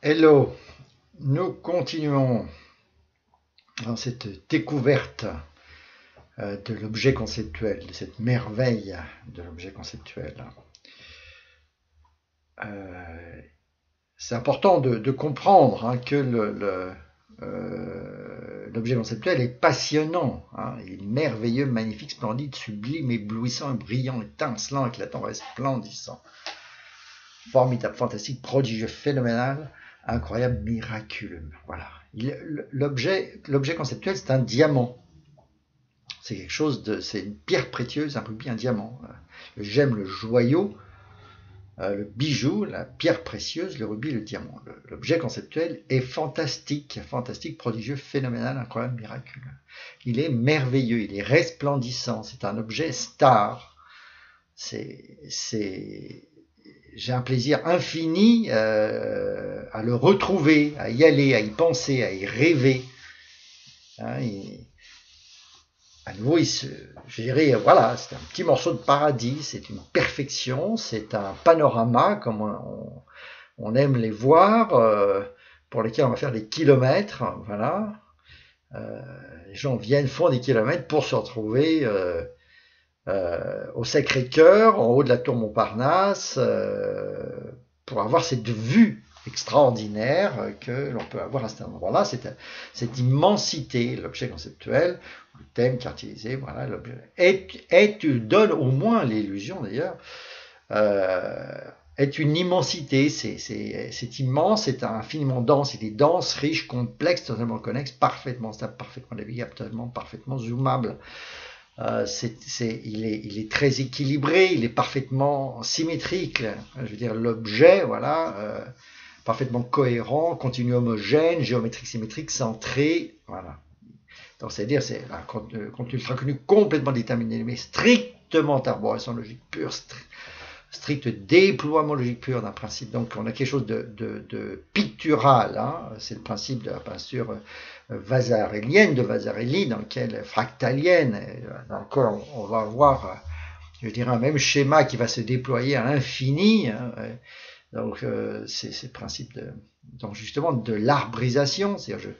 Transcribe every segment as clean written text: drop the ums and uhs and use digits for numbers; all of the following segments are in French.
Hello, nous continuons dans cette découverte de l'objet conceptuel, de cette merveille de l'objet conceptuel. C'est important de comprendre que l'objet conceptuel est passionnant, il est merveilleux, magnifique, splendide, sublime, éblouissant, brillant, étincelant, éclatant, resplendissant, formidable, fantastique, prodigieux, phénoménal, incroyable, miraculeux. Voilà. L'objet conceptuel, c'est un diamant. C'est quelque chose de, c'est une pierre précieuse, un rubis, un diamant. J'aime le joyau, le bijou, la pierre précieuse, le rubis, le diamant. L'objet conceptuel est fantastique, fantastique, prodigieux, phénoménal, incroyable, miraculeux. Il est merveilleux, il est resplendissant. C'est un objet star. J'ai un plaisir infini à le retrouver, à y aller, à y penser, à y rêver. À nouveau, je dirais, voilà, c'est un petit morceau de paradis, c'est une perfection, c'est un panorama comme on aime les voir, pour lesquels on va faire des kilomètres, voilà. Les gens viennent, font des kilomètres pour se retrouver au Sacré-Cœur, en haut de la tour Montparnasse, pour avoir cette vue extraordinaire que l'on peut avoir à cet endroit-là, cette immensité, l'objet conceptuel, le thème caractérisé, voilà, l'objet, est donne au moins l'illusion d'ailleurs, est une immensité, c'est immense, c'est infiniment dense, il est dense, riche, complexe, totalement connexe, parfaitement stable, parfaitement navigable, totalement, parfaitement zoomable. Il est très équilibré, il est parfaitement symétrique. Je veux dire, l'objet, voilà, parfaitement cohérent, continu homogène, géométrique, symétrique, centré, voilà. Donc, c'est-à-dire, c'est un contenu ultra-connu complètement déterminé, mais strictement arborescence logique pure, strict déploiement logique pur d'un principe. Donc, on a quelque chose de pictural, c'est le principe de la peinture vasarélienne, de Vasarely, dans lequel fractalienne, dans lequel on va avoir, je dirais, un même schéma qui va se déployer à l'infini. Donc c'est le principe donc justement de l'arbrisation, c'est-à-dire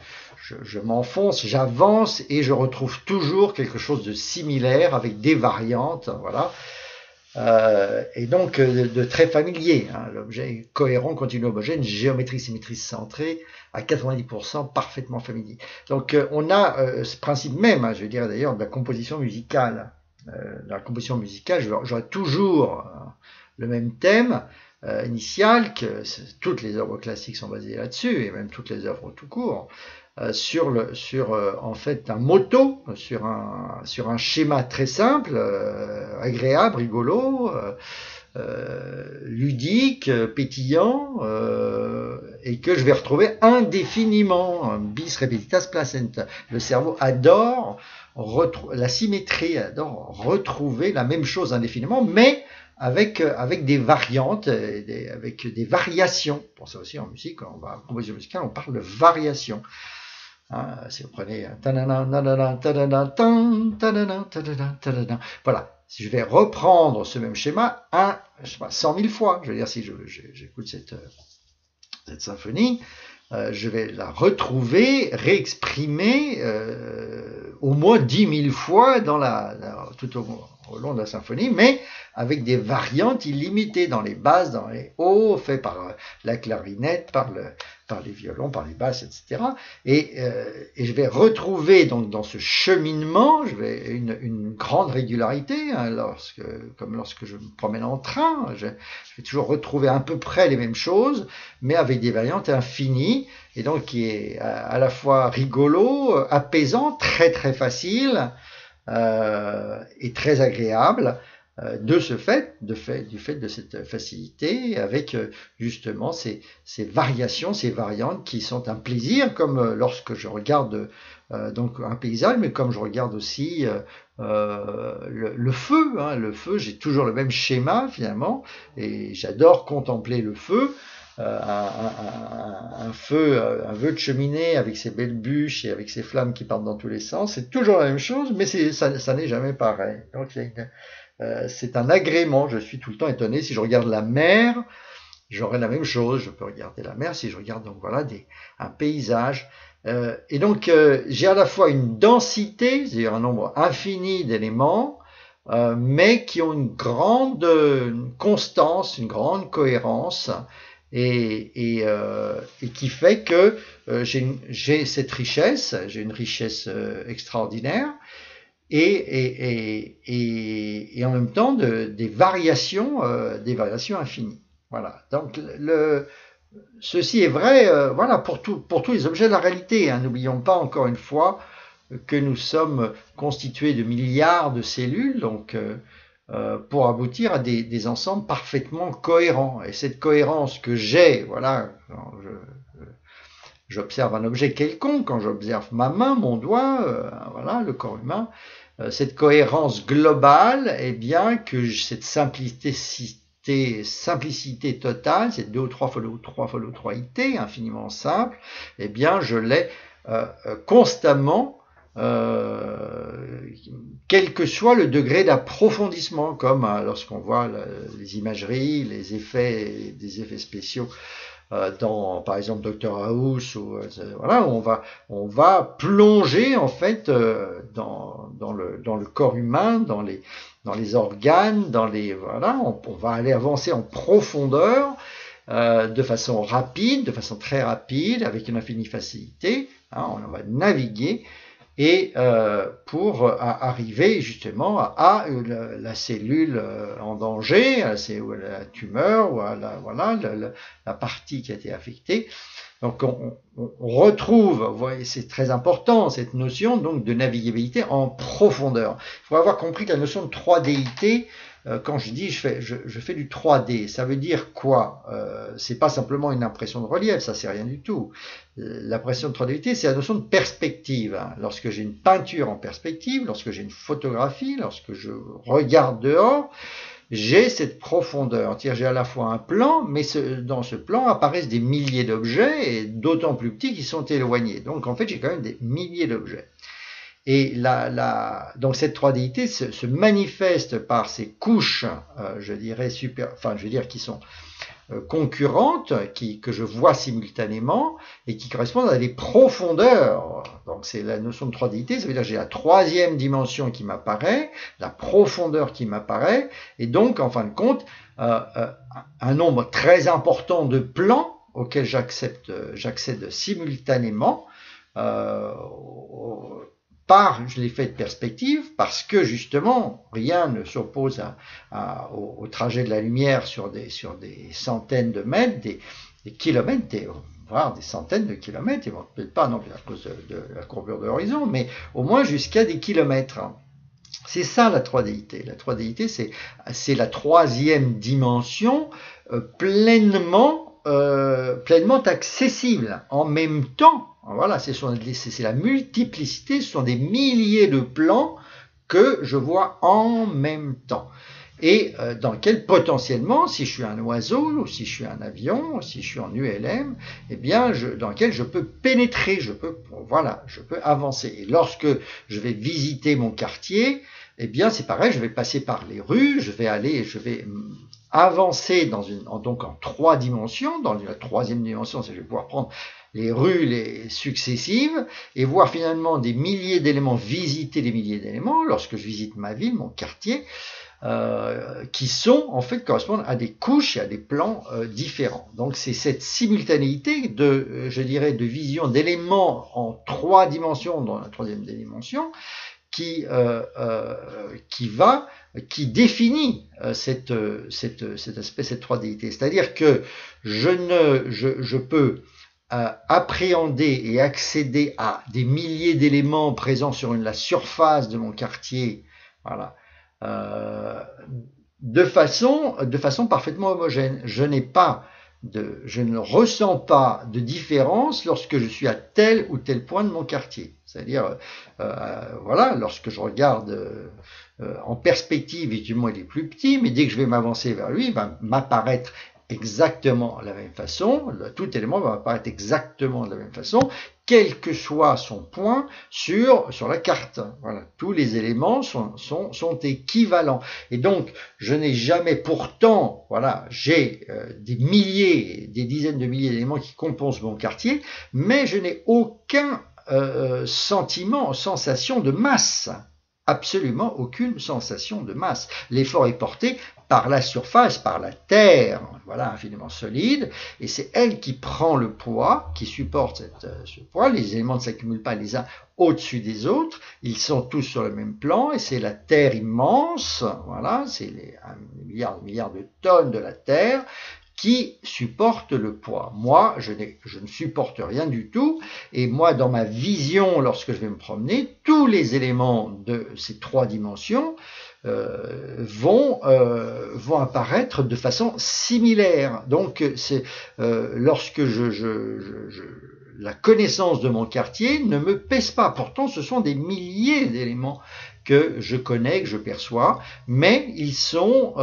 je m'enfonce, j'avance et je retrouve toujours quelque chose de similaire avec des variantes, voilà. Et donc de très familier, l'objet est cohérent, continu, homogène, géométrie, symétrie centrée, à 90% parfaitement familier. Donc on a ce principe même, je veux dire d'ailleurs, de la composition musicale. Dans la composition musicale, j'aurai toujours le même thème initial, que toutes les œuvres classiques sont basées là-dessus, et même toutes les œuvres tout court, sur en fait un motto, sur un schéma très simple, agréable, rigolo, ludique, pétillant, et que je vais retrouver indéfiniment, bis repetitas placenta. Le cerveau adore la symétrie, adore retrouver la même chose indéfiniment, mais avec des variantes, avec des variations. Pour ça aussi en musique, en composition musicale, on parle de variation. Si vous prenez voilà, si je vais reprendre ce même schéma 100 000 fois, je veux dire, si j'écoute cette symphonie, je vais la retrouver, réexprimer au moins 10 000 fois tout au long de la symphonie, mais avec des variantes illimitées dans les basses, dans les hauts, fait par la clarinette, par les violons, par les basses, etc. Et je vais retrouver donc dans ce cheminement, une grande régularité, comme lorsque je me promène en train, je vais toujours retrouver à peu près les mêmes choses, mais avec des variantes infinies, et donc qui est à la fois rigolo, apaisant, très très facile, et très agréable, du fait de cette facilité, avec justement ces variations, ces variantes qui sont un plaisir, comme lorsque je regarde donc un paysage, mais comme je regarde aussi le feu. Le feu, j'ai toujours le même schéma finalement, et j'adore contempler le feu. Un feu de cheminée avec ses belles bûches et avec ses flammes qui partent dans tous les sens, c'est toujours la même chose, mais ça n'est jamais pareil. Donc c'est un agrément, je suis tout le temps étonné si je regarde la mer j'aurai la même chose. Je peux regarder la mer si je regarde donc voilà un paysage. Et donc j'ai à la fois une densité, c'est-à-dire un nombre infini d'éléments, mais qui ont une grande constance, une grande cohérence, et qui fait que j'ai cette richesse, j'ai une richesse extraordinaire, et en même temps des variations infinies. Voilà. Donc ceci est vrai, voilà, pour tous les objets de la réalité. Hein. N'oublions pas encore une fois que nous sommes constitués de milliards de cellules, donc pour aboutir à des ensembles parfaitement cohérents. Et cette cohérence que j'ai, voilà, quand j'observe un objet quelconque, quand j'observe ma main, mon doigt, voilà, le corps humain, cette cohérence globale, eh bien que cette simplicité totale, cette 2 ou 3 fois 2 ou 3 fois 2 3ité, infiniment simple, eh bien je l'ai constamment, quel que soit le degré d'approfondissement, comme lorsqu'on voit les imageries, les effets, des effets spéciaux dans, par exemple, Dr House, ou voilà, on va plonger en fait dans le corps humain, dans les organes, voilà, on va aller avancer en profondeur de façon rapide, de façon très rapide, avec une infinie facilité. Hein, on va naviguer et pour arriver justement à la cellule en danger, à la tumeur ou à la partie qui a été affectée. Donc on retrouve, vous voyez, c'est très important cette notion donc de navigabilité en profondeur. Il faut avoir compris que la notion de 3Dité, quand je dis je fais du 3D, ça veut dire quoi? C'est pas simplement une impression de relief, ça c'est rien du tout. L'impression de 3Dité, c'est la notion de perspective. Hein. Lorsque j'ai une peinture en perspective, lorsque j'ai une photographie, lorsque je regarde dehors, j'ai cette profondeur. J'ai à la fois un plan, mais dans ce plan apparaissent des milliers d'objets, et d'autant plus petits qui sont éloignés. Donc en fait, j'ai quand même des milliers d'objets. Et donc cette 3Dité se manifeste par ces couches, je dirais qui sont concurrentes, que je vois simultanément et qui correspondent à des profondeurs. Donc c'est la notion de 3Dité, ça veut dire que j'ai la troisième dimension qui m'apparaît, la profondeur qui m'apparaît, et donc en fin de compte, un nombre très important de plans auxquels j'accède simultanément, je l'ai fait de perspective, parce que justement, rien ne s'oppose au trajet de la lumière sur des centaines de mètres, des kilomètres, voire des centaines de kilomètres, et peut-être pas non plus à cause de la courbure de l'horizon, mais au moins jusqu'à des kilomètres. C'est ça la 3Dité. La 3Dité, c'est la troisième dimension pleinement accessible en même temps. Voilà, c'est la multiplicité, ce sont des milliers de plans que je vois en même temps. Et dans lequel potentiellement, si je suis un oiseau, ou si je suis un avion, ou si je suis en ULM, eh bien, dans lequel je peux pénétrer, je peux avancer. Et lorsque je vais visiter mon quartier, eh bien, c'est pareil, je vais passer par les rues, je vais avancer donc en 3 dimensions. Dans la troisième dimension, je vais pouvoir prendre les rues successives et voir finalement des milliers d'éléments, visiter des milliers d'éléments lorsque je visite ma ville, mon quartier, qui correspondent à des couches et à des plans différents. Donc c'est cette simultanéité de vision d'éléments en 3 dimensions dans la troisième dimension qui définit cet aspect, cette 3Dité. C'est-à-dire que je peux appréhender et accéder à des milliers d'éléments présents sur la surface de mon quartier, voilà, de façon parfaitement homogène. Je ne ressens pas de différence lorsque je suis à tel ou tel point de mon quartier. C'est-à-dire, voilà, lorsque je regarde en perspective, évidemment, il est plus petit, mais dès que je vais m'avancer vers lui, il va m'apparaître exactement de la même façon, tout élément va apparaître exactement de la même façon, quel que soit son point sur la carte. Voilà, tous les éléments sont équivalents. Et donc, je n'ai jamais, pourtant, voilà, j'ai des milliers, des dizaines de milliers d'éléments qui composent mon quartier, mais je n'ai aucun sensation de masse. Absolument aucune sensation de masse. L'effort est porté par la surface, par la terre, voilà, infiniment solide, et c'est elle qui prend le poids, qui supporte ce poids. Les éléments ne s'accumulent pas les uns au-dessus des autres, ils sont tous sur le même plan, et c'est la terre immense, voilà, c'est les milliards de tonnes de la terre qui supporte le poids. Moi, je ne supporte rien du tout, et moi, dans ma vision, lorsque je vais me promener, tous les éléments de ces trois dimensions vont apparaître de façon similaire. Donc, lorsque la connaissance de mon quartier ne me pèse pas. Pourtant, ce sont des milliers d'éléments que je connais, que je perçois, mais ils sont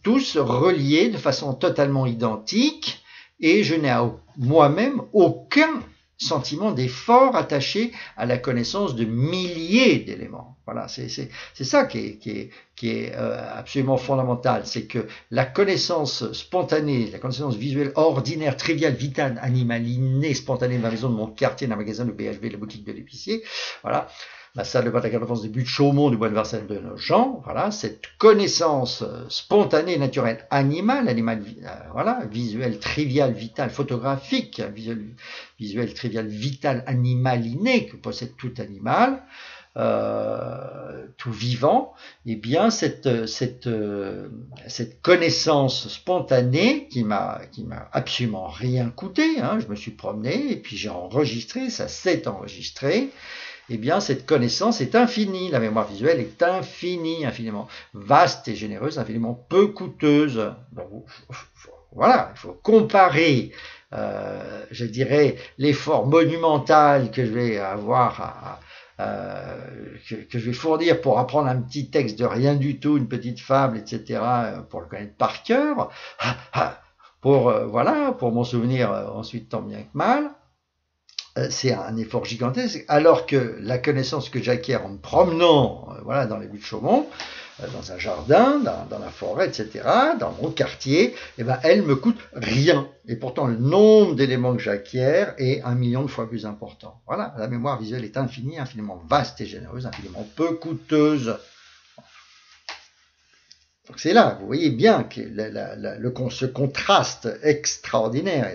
tous reliés de façon totalement identique, et je n'ai moi-même aucun sentiment d'effort attaché à la connaissance de milliers d'éléments. Voilà, c'est ça qui est absolument fondamental, c'est que la connaissance spontanée, la connaissance visuelle ordinaire, triviale, vitale, animale, innée, spontanée de ma maison, de mon quartier, d'un magasin, de BHV, de la boutique de l'épicier, voilà, la salle de bataille de France des buts de Chaumont, du bois de Vincennes de Nogent, voilà, cette connaissance spontanée, naturelle, animale, voilà, visuelle, triviale, vitale, photographique, visuelle, triviale, vitale, animal inné que possède tout animal, tout vivant, et bien cette connaissance spontanée qui m'a absolument rien coûté, hein, je me suis promené et puis j'ai enregistré, ça s'est enregistré. Eh bien, cette connaissance est infinie. La mémoire visuelle est infinie, infiniment vaste et généreuse, infiniment peu coûteuse. Donc, voilà, il faut comparer, je dirais, l'effort monumental que je vais avoir que je vais fournir pour apprendre un petit texte de rien du tout, une petite fable, etc., pour le connaître par cœur, pour m'en souvenir ensuite tant bien que mal. C'est un effort gigantesque, alors que la connaissance que j'acquiers en me promenant voilà, dans les buts de Chaumont, dans un jardin, dans la forêt, etc., dans mon quartier, eh ben, elle me coûte rien. Et pourtant, le nombre d'éléments que j'acquiers est 1 million de fois plus important. Voilà, la mémoire visuelle est infinie, infiniment vaste et généreuse, infiniment peu coûteuse. Donc c'est là, vous voyez bien que ce contraste extraordinaire.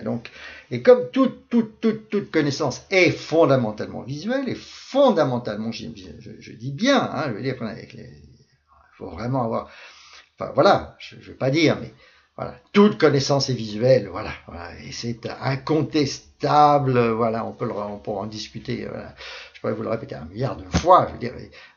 Et comme toute connaissance est fondamentalement visuelle, et fondamentalement, je dis bien, hein, je veux dire il faut vraiment avoir, enfin voilà, je ne veux pas dire, mais voilà, toute connaissance est visuelle, voilà, et c'est incontestable, voilà, on pourra en discuter, voilà. Je pourrais vous le répéter 1 milliard de fois, je veux dire,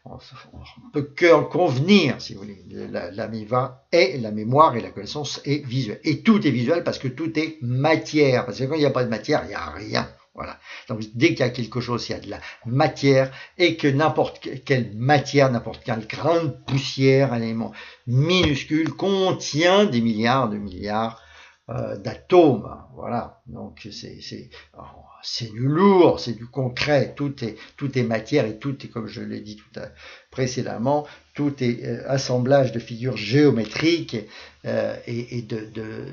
on ne peut qu'en convenir, si vous voulez. La mémoire et la connaissance est visuelle. Et tout est visuel parce que tout est matière. Parce que quand il n'y a pas de matière, il n'y a rien. Voilà. Donc dès qu'il y a quelque chose, il y a de la matière, et que n'importe quelle matière, n'importe quel grain de poussière, un élément minuscule, contient des milliards de milliards d'atomes. Voilà. Donc c'est du lourd, c'est du concret, tout est matière, et tout est, comme je l'ai dit précédemment, tout est assemblage de figures géométriques et de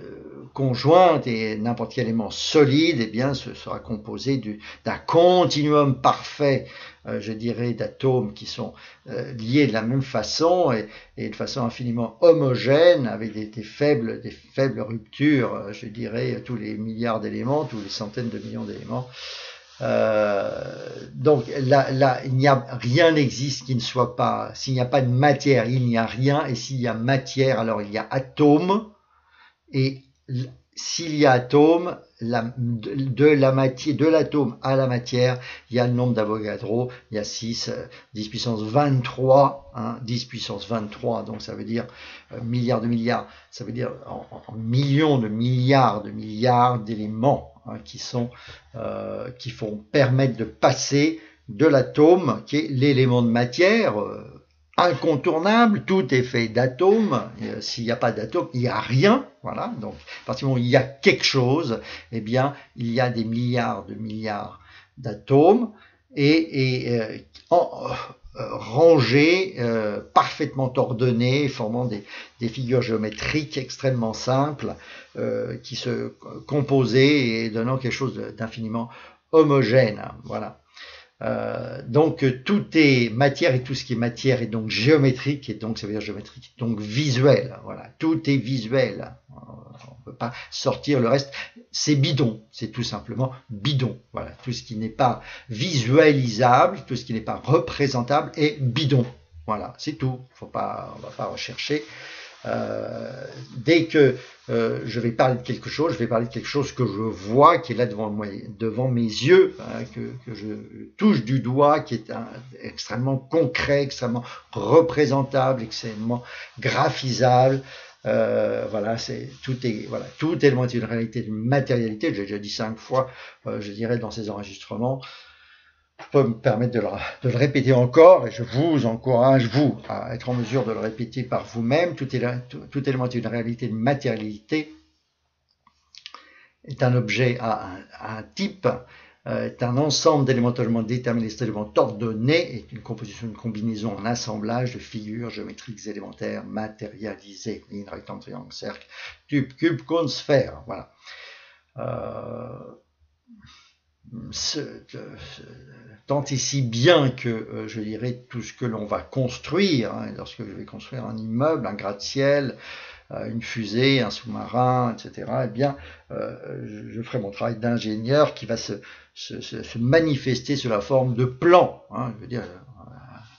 conjointes, et n'importe quel élément solide, eh bien, ce sera composé d'un continuum parfait, je dirais, d'atomes qui sont liés de la même façon et de façon infiniment homogène, avec des faibles ruptures, je dirais, tous les milliards d'éléments, tous les centaines de millions d'éléments. Donc là, rien n'existe qui ne soit pas, s'il n'y a pas de matière, il n'y a rien, et s'il y a matière, alors il y a atome, et s'il y a atome, de l'atome à la matière, il y a le nombre d'Avogadro, il y a 10 puissance 23, hein, 10 puissance 23, donc ça veut dire milliards de milliards, ça veut dire en millions de milliards d'éléments, hein, qui font permettre de passer de l'atome, qui est l'élément de matière incontournable, tout est fait d'atomes. S'il n'y a pas d'atomes, il n'y a rien. Voilà. Donc, à partir du moment où il y a quelque chose, eh bien, il y a des milliards de milliards d'atomes rangés, parfaitement ordonnés, formant des figures géométriques extrêmement simples, qui se composaient et donnant quelque chose d'infiniment homogène. Voilà. Donc tout est matière, et tout ce qui est matière est donc géométrique, et donc ça veut dire géométrique, donc visuel. Voilà, tout est visuel. On ne peut pas sortir le reste. C'est bidon, c'est tout simplement bidon. Voilà, tout ce qui n'est pas visualisable, tout ce qui n'est pas représentable est bidon. Voilà, c'est tout. On ne va pas rechercher. Dès que je vais parler de quelque chose, je vais parler de quelque chose que je vois, qui est là devant mes yeux, hein, que je touche du doigt, qui est extrêmement concret, extrêmement représentable, extrêmement graphisable. Voilà, tout élément est une réalité, une matérialité. J'ai déjà dit 5 fois, je dirais, dans ces enregistrements. Je peux me permettre de le répéter encore, et je vous encourage, vous, à être en mesure de le répéter par vous-même. Tout élément est une réalité, une matérialité, est un objet à un type, est un ensemble d'éléments totalement déterminés, des éléments ordonnés, est une composition, une combinaison, un assemblage de figures géométriques élémentaires matérialisées. Ligne, rectangle, triangle, cercle, tube, cube, cône, sphère. Voilà. Tant et si bien que, je dirais, tout ce que l'on va construire, hein, lorsque je vais construire un immeuble, un gratte-ciel, une fusée, un sous-marin, etc., eh bien, je ferai mon travail d'ingénieur qui va se manifester sous la forme de plans. Hein, je veux dire,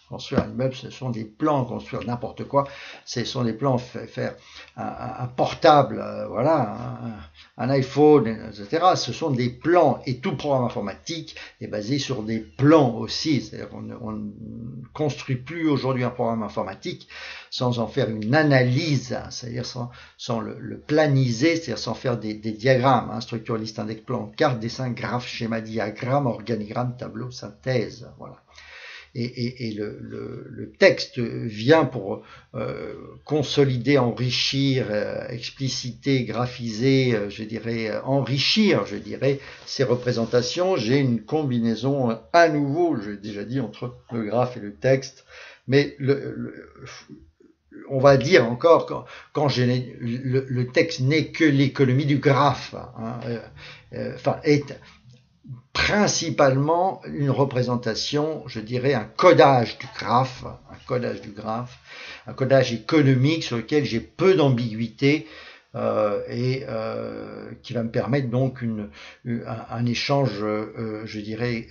construire un immeuble, ce sont des plans. Construire n'importe quoi, ce sont des plans. Faire un portable, voilà, un iPhone, etc., ce sont des plans. Et tout programme informatique est basé sur des plans aussi. C'est-à-dire qu'on ne construit plus aujourd'hui un programme informatique sans en faire une analyse, c'est-à-dire sans le planiser, c'est-à-dire sans faire des diagrammes, hein, structure, liste, index, plan, carte, dessin, graphe, schéma, diagramme, organigramme, tableau, synthèse. Voilà. Et le texte vient pour consolider, enrichir, expliciter, graphiser, je dirais, enrichir, je dirais, ces représentations. J'ai une combinaison à nouveau, j'ai déjà dit, entre le graphe et le texte, mais on va dire encore, quand le texte n'est que l'économie du graphe, hein, est principalement une représentation, je dirais, un codage du graphe, un codage économique sur lequel j'ai peu d'ambiguïté, qui va me permettre donc un échange, je dirais,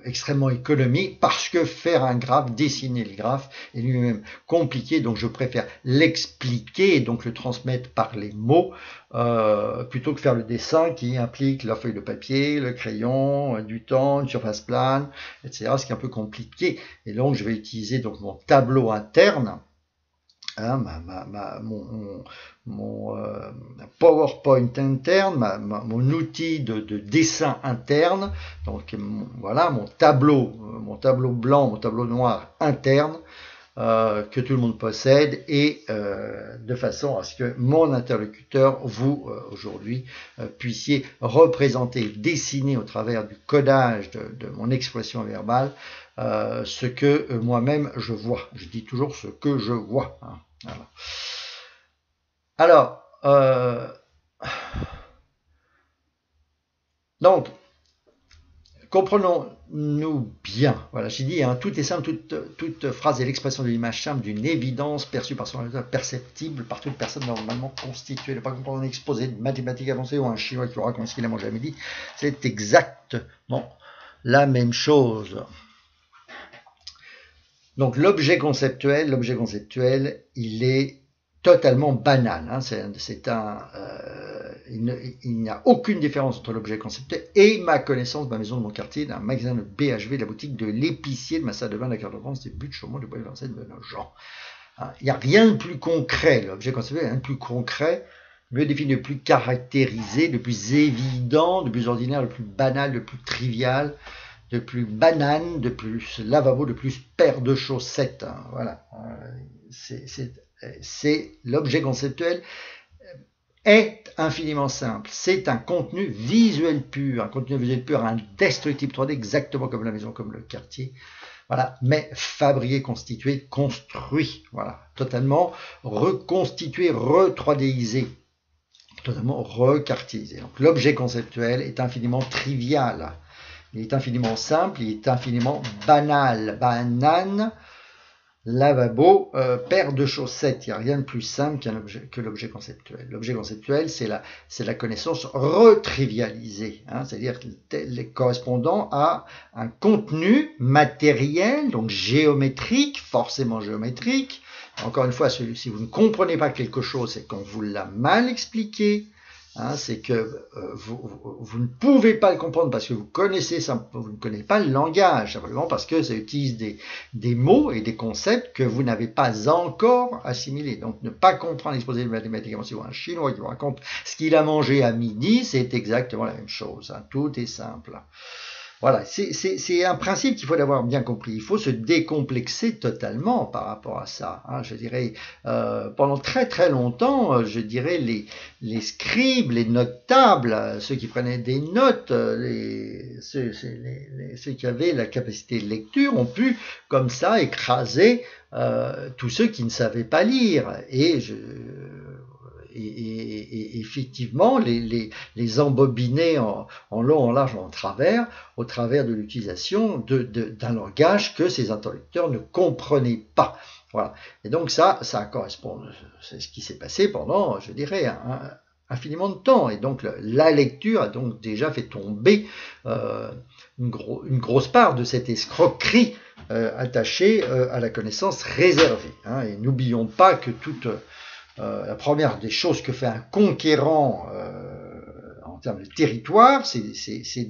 extrêmement économique, parce que faire un graphe, dessiner le graphe est lui-même compliqué, donc je préfère l'expliquer et donc le transmettre par les mots, plutôt que faire le dessin qui implique la feuille de papier, le crayon, du temps, une surface plane, etc., ce qui est un peu compliqué. Et donc je vais utiliser donc mon tableau interne, hein, mon PowerPoint interne, mon outil de dessin interne, donc voilà mon tableau blanc, mon tableau noir interne, que tout le monde possède, et de façon à ce que mon interlocuteur, vous, aujourd'hui, puissiez représenter, dessiner au travers du codage de mon expression verbale, ce que moi-même je vois. Je dis toujours ce que je vois. Hein. Voilà. Alors, donc, comprenons-nous bien. Voilà, j'ai dit, hein, tout est simple, toute phrase est l'expression de l'image simple d'une évidence perçue par son auditeur, perceptible par toute personne normalement constituée. Ne pas comprendre un exposé de mathématiques avancées ou un chinois qui aura comme ce qu'il n'a jamais dit. C'est exactement la même chose. Donc l'objet conceptuel, il est totalement banal. Hein. Il n'y a aucune différence entre l'objet conceptuel et ma connaissance de ma maison, de mon quartier, d'un magasin de BHV, de la boutique, de l'épicier, de ma salle de bain, de la carte de France, des buts de Chaumont, de Bois de Vincennes, de nos gens. Hein. Il n'y a rien de plus concret. L'objet conceptuel est rien de plus concret, mieux défini, de plus caractérisé, de plus évident, de plus ordinaire, de plus banal, de plus trivial de plus banane, de plus lavabo, de plus paire de chaussettes. Hein, voilà. C'est l'objet conceptuel est infiniment simple. C'est un contenu visuel pur, un contenu visuel pur, un destructible 3D, exactement comme la maison, comme le quartier. Voilà, mais fabriqué, constitué, construit. Voilà, totalement reconstitué, re-3Disé, totalement recartilisé. Donc l'objet conceptuel est infiniment trivial. Il est infiniment simple, il est infiniment banal. Banane, lavabo, paire de chaussettes. Il n'y a rien de plus simple que l'objet conceptuel. L'objet conceptuel, c'est la connaissance retrivialisée, hein, c'est-à-dire correspondant à un contenu matériel, donc géométrique, forcément géométrique. Encore une fois, si vous ne comprenez pas quelque chose, c'est qu'on vous l'a mal expliqué. Hein, c'est que vous ne pouvez pas le comprendre parce que vous ne connaissez pas le langage, simplement parce que ça utilise des mots et des concepts que vous n'avez pas encore assimilés. Donc ne pas comprendre l'exposé mathématiquement, si vous un Chinois qui vous raconte ce qu'il a mangé à midi, c'est exactement la même chose. Hein, tout est simple. Voilà, c'est un principe qu'il faut avoir bien compris. Il faut se décomplexer totalement par rapport à ça. Hein. Je dirais, pendant très très longtemps, je dirais les scribes, les notables, ceux qui prenaient des notes, ceux qui avaient la capacité de lecture, ont pu comme ça écraser tous ceux qui ne savaient pas lire. Et effectivement, les embobiner en long, en large, en travers, au travers de l'utilisation d'un langage que ces interlocuteurs ne comprenaient pas. Voilà. Et donc ça correspond, c'est ce qui s'est passé pendant, je dirais, infiniment de temps. Et donc la lecture a donc déjà fait tomber une grosse part de cette escroquerie attachée à la connaissance réservée. Hein. Et n'oublions pas que la première des choses que fait un conquérant en termes de territoire, c'est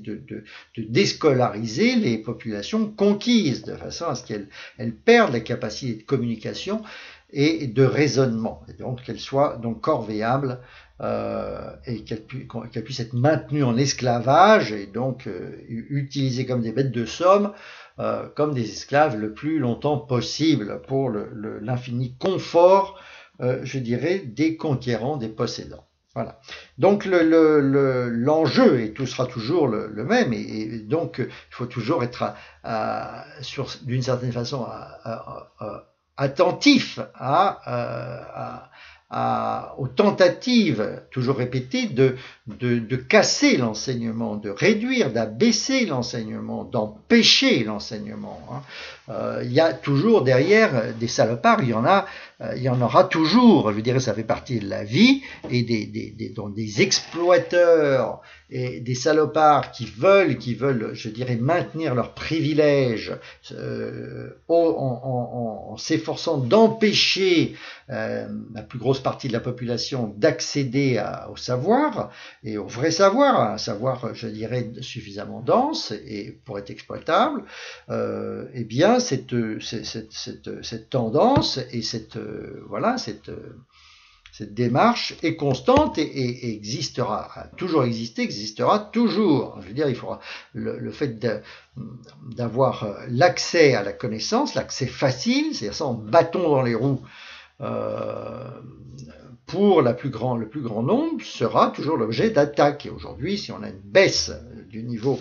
de déscolariser les populations conquises, de façon à ce qu'elles perdent la capacité de communication et de raisonnement, et donc qu'elles soient donc corvéables et qu'elles puissent être maintenues en esclavage et donc utilisées comme des bêtes de somme, comme des esclaves le plus longtemps possible pour l'infini confort, je dirais, des conquérants, des possédants. Voilà. Donc l'enjeu, et tout sera toujours le même, et donc il faut toujours être d'une certaine façon attentif aux tentatives toujours répétées de casser l'enseignement, de réduire, d'abaisser l'enseignement, d'empêcher l'enseignement. Hein. Il y a toujours derrière des salopards, il y en aura toujours, je dirais, ça fait partie de la vie, et donc des exploiteurs et des salopards qui veulent, je dirais, maintenir leurs privilèges en s'efforçant d'empêcher la plus grosse partie de la population d'accéder au savoir, et au vrai savoir, un savoir, je dirais, suffisamment dense et pour être exploitable. Eh bien, cette tendance et cette démarche est constante et existera, a toujours existé, existera toujours. Je veux dire, il faudra le fait d'avoir l'accès à la connaissance, l'accès facile, c'est-à-dire sans bâton dans les roues, pour le plus grand nombre, sera toujours l'objet d'attaque. Et aujourd'hui, si on a une baisse du niveau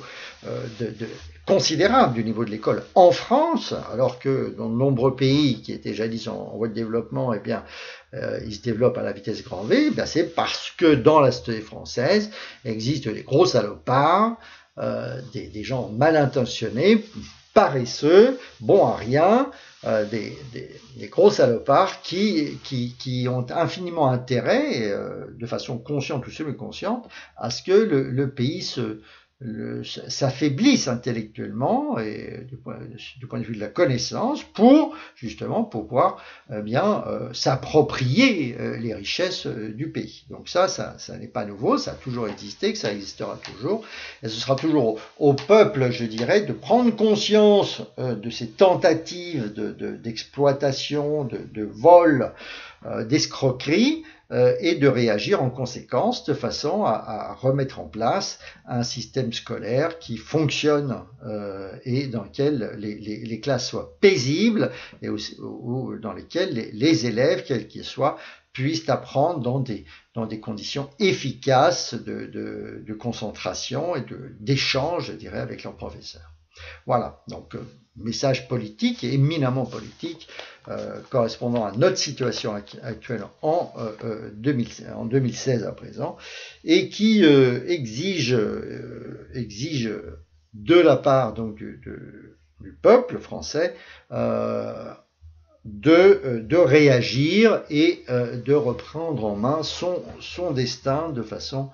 considérable du niveau de l'école en France, alors que dans de nombreux pays qui étaient jadis en voie de développement, eh bien, ils se développent à la vitesse grand V, eh bien, c'est parce que dans la société française existent des gros salopards, des gens mal intentionnés, paresseux, bons à rien, des gros salopards qui ont infiniment intérêt, de façon consciente ou semi-consciente, à ce que le pays s'affaiblisse intellectuellement et du point de vue de la connaissance pour pouvoir s'approprier les richesses du pays. Donc ça n'est pas nouveau, ça a toujours existé, que ça existera toujours, et ce sera toujours au peuple, je dirais, de prendre conscience de ces tentatives d'exploitation, de vol, d'escroquerie, et de réagir en conséquence de façon à remettre en place un système scolaire qui fonctionne et dans lequel les classes soient paisibles et dans lesquelles les élèves, quels qu'ils soient, puissent apprendre dans des conditions efficaces de concentration et d'échange, je dirais, avec leurs professeurs. Voilà, donc message politique, éminemment politique, correspondant à notre situation actuelle en 2016 à présent, et qui exige de la part donc du peuple français de réagir et de reprendre en main son destin de façon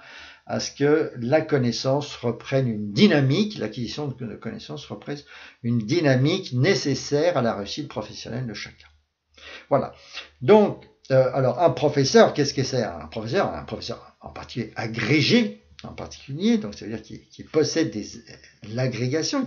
à ce que la connaissance reprenne une dynamique, l'acquisition de connaissances reprenne une dynamique nécessaire à la réussite professionnelle de chacun. Voilà. Donc, alors un professeur, qu'est-ce que c'est un professeur en particulier agrégé, en particulier, donc ça veut dire qu'il possède l'agrégation,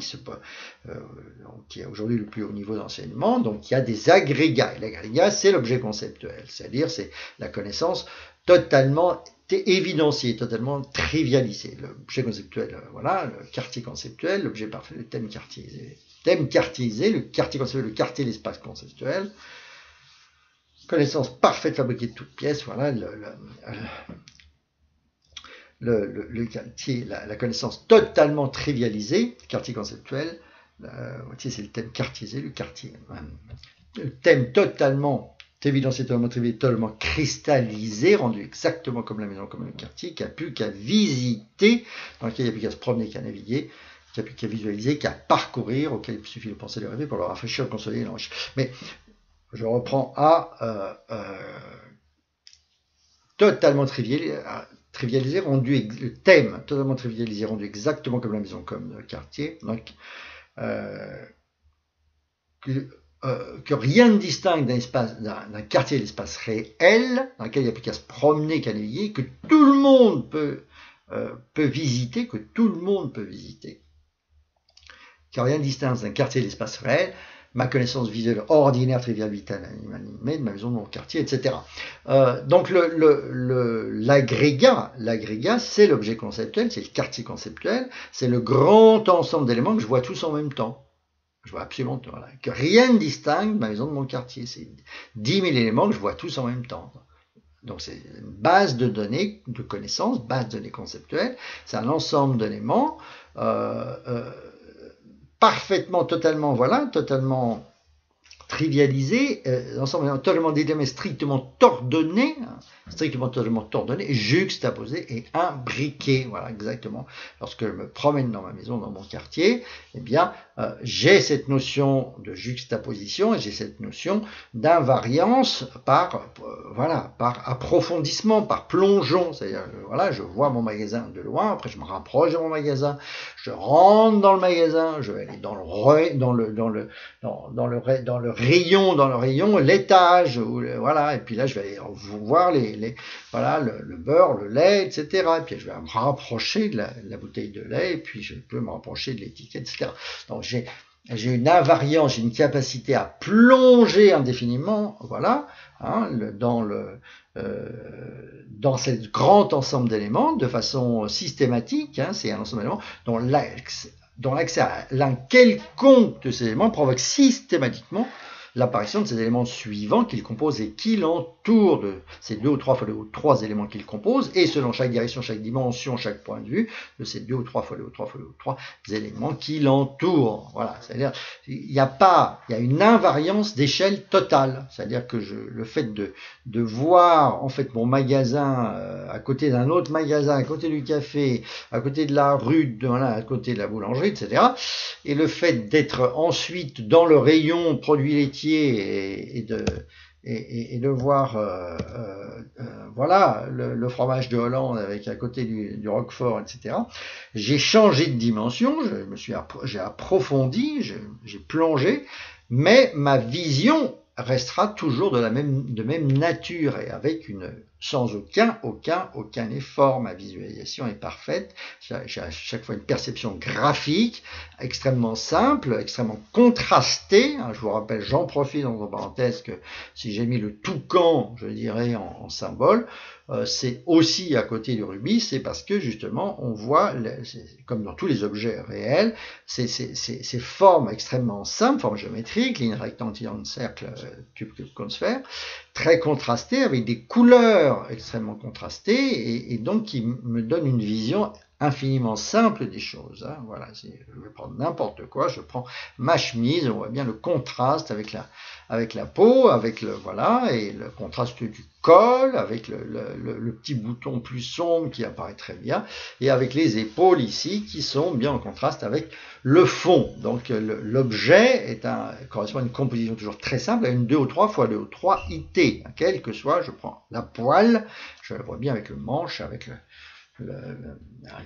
qui est aujourd'hui le plus haut niveau d'enseignement, donc il y a des agrégats. Et l'agrégat, c'est l'objet conceptuel, c'est-à-dire c'est la connaissance totalement évidencié, totalement trivialisé. L'objet conceptuel, voilà, le quartier conceptuel, l'objet parfait, le thème quartierisé. Thème quartierisé, le quartier conceptuel, le quartier de l'espace conceptuel. Connaissance parfaite fabriquée de toutes pièces, voilà, le quartier, la connaissance totalement trivialisée, quartier conceptuel, c'est le thème quartierisé, le quartier. Le thème totalement évidencié, totalement trivialisé, totalement cristallisé, rendu exactement comme la maison, comme le quartier, qui n'a plus qu'à visiter, dans lequel il n'y a plus qu'à se promener, qu'à naviguer, qui n'a plus qu'à visualiser, qu'à parcourir, auquel il suffit de penser, de rêver pour le rafraîchir, le consolider, l'enrichir. Mais je reprends totalement trivialisé, rendu le thème totalement trivialisé, rendu exactement comme la maison, comme le quartier. Donc, que rien ne distingue d'un quartier de l'espace réel, dans lequel il n'y a plus qu'à se promener, qu'à naviguer, que tout le monde peut visiter, que rien ne distingue d'un quartier de l'espace réel, ma connaissance visuelle ordinaire, triviale, vitale, animée, de ma maison, de mon quartier, etc. Donc l'agrégat, c'est l'objet conceptuel, c'est le quartier conceptuel, c'est le grand ensemble d'éléments que je vois tous en même temps. Je vois absolument tout, voilà. Que rien ne distingue ma maison de mon quartier. C'est 10 000 éléments que je vois tous en même temps. Donc c'est une base de données, de connaissances, base de données conceptuelles. C'est un ensemble d'éléments parfaitement, totalement trivialisé, l'ensemble totalement d'éléments strictement ordonnés, totalement ordonnés, juxtaposés et imbriqués. Voilà, exactement. Lorsque je me promène dans ma maison, dans mon quartier, eh bien, j'ai cette notion de juxtaposition et j'ai cette notion d'invariance par approfondissement, par plongeon. C'est-à-dire, voilà, je vois mon magasin de loin, après je me rapproche de mon magasin, je rentre dans le magasin, je vais aller dans le rayon, l'étage, voilà, et puis là je vais aller voir le beurre, le lait, etc. Et puis je vais me rapprocher de la bouteille de lait, et puis je peux me rapprocher de l'étiquette, etc. Donc j'ai une invariance, j'ai une capacité à plonger indéfiniment, voilà, dans ce grand ensemble d'éléments, de façon systématique, c'est un ensemble d'éléments dont l'accès à l'un quelconque de ces éléments provoque systématiquement l'apparition de ces éléments suivants qu'il compose et qui l'entourent, de ces 2 ou 3 fois 2 ou 3 éléments qu'il compose, et selon chaque direction, chaque dimension, chaque point de vue, de ces 2 ou 3 fois 2 ou 3 fois 2 ou 3 éléments qui l'entourent. Voilà, c'est-à-dire il y a une invariance d'échelle totale, c'est-à-dire que le fait de voir en fait mon magasin à côté d'un autre magasin, à côté du café, à côté de la rue, à côté de la boulangerie, etc., et le fait d'être ensuite dans le rayon produits laitiers et de voir le fromage de Hollande avec à côté du Roquefort, etc. J'ai changé de dimension, j'ai approfondi, j'ai plongé, mais ma vision restera toujours de même nature et avec sans aucun effort. Ma visualisation est parfaite. J'ai à chaque fois une perception graphique extrêmement simple, extrêmement contrastée. Je vous rappelle, j'en profite entre parenthèses que si j'ai mis le toucan, je dirais, en symbole, c'est aussi à côté du rubis, c'est parce que justement on voit, comme dans tous les objets réels, ces formes extrêmement simples, formes géométriques, ligne rectangle, triangle, cercle, cube, cône, sphère, très contrastées, avec des couleurs extrêmement contrastées, et donc qui me donnent une vision infiniment simple des choses. Voilà, je vais prendre n'importe quoi, je prends ma chemise, on voit bien le contraste avec la peau, avec voilà, et le contraste du col, avec le petit bouton plus sombre qui apparaît très bien, et avec les épaules ici qui sont bien en contraste avec le fond. Donc l'objet correspond à une composition toujours très simple, à une 2O3 x 2O3 IT. Quel que soit, je prends la poêle, je la vois bien avec le manche, avec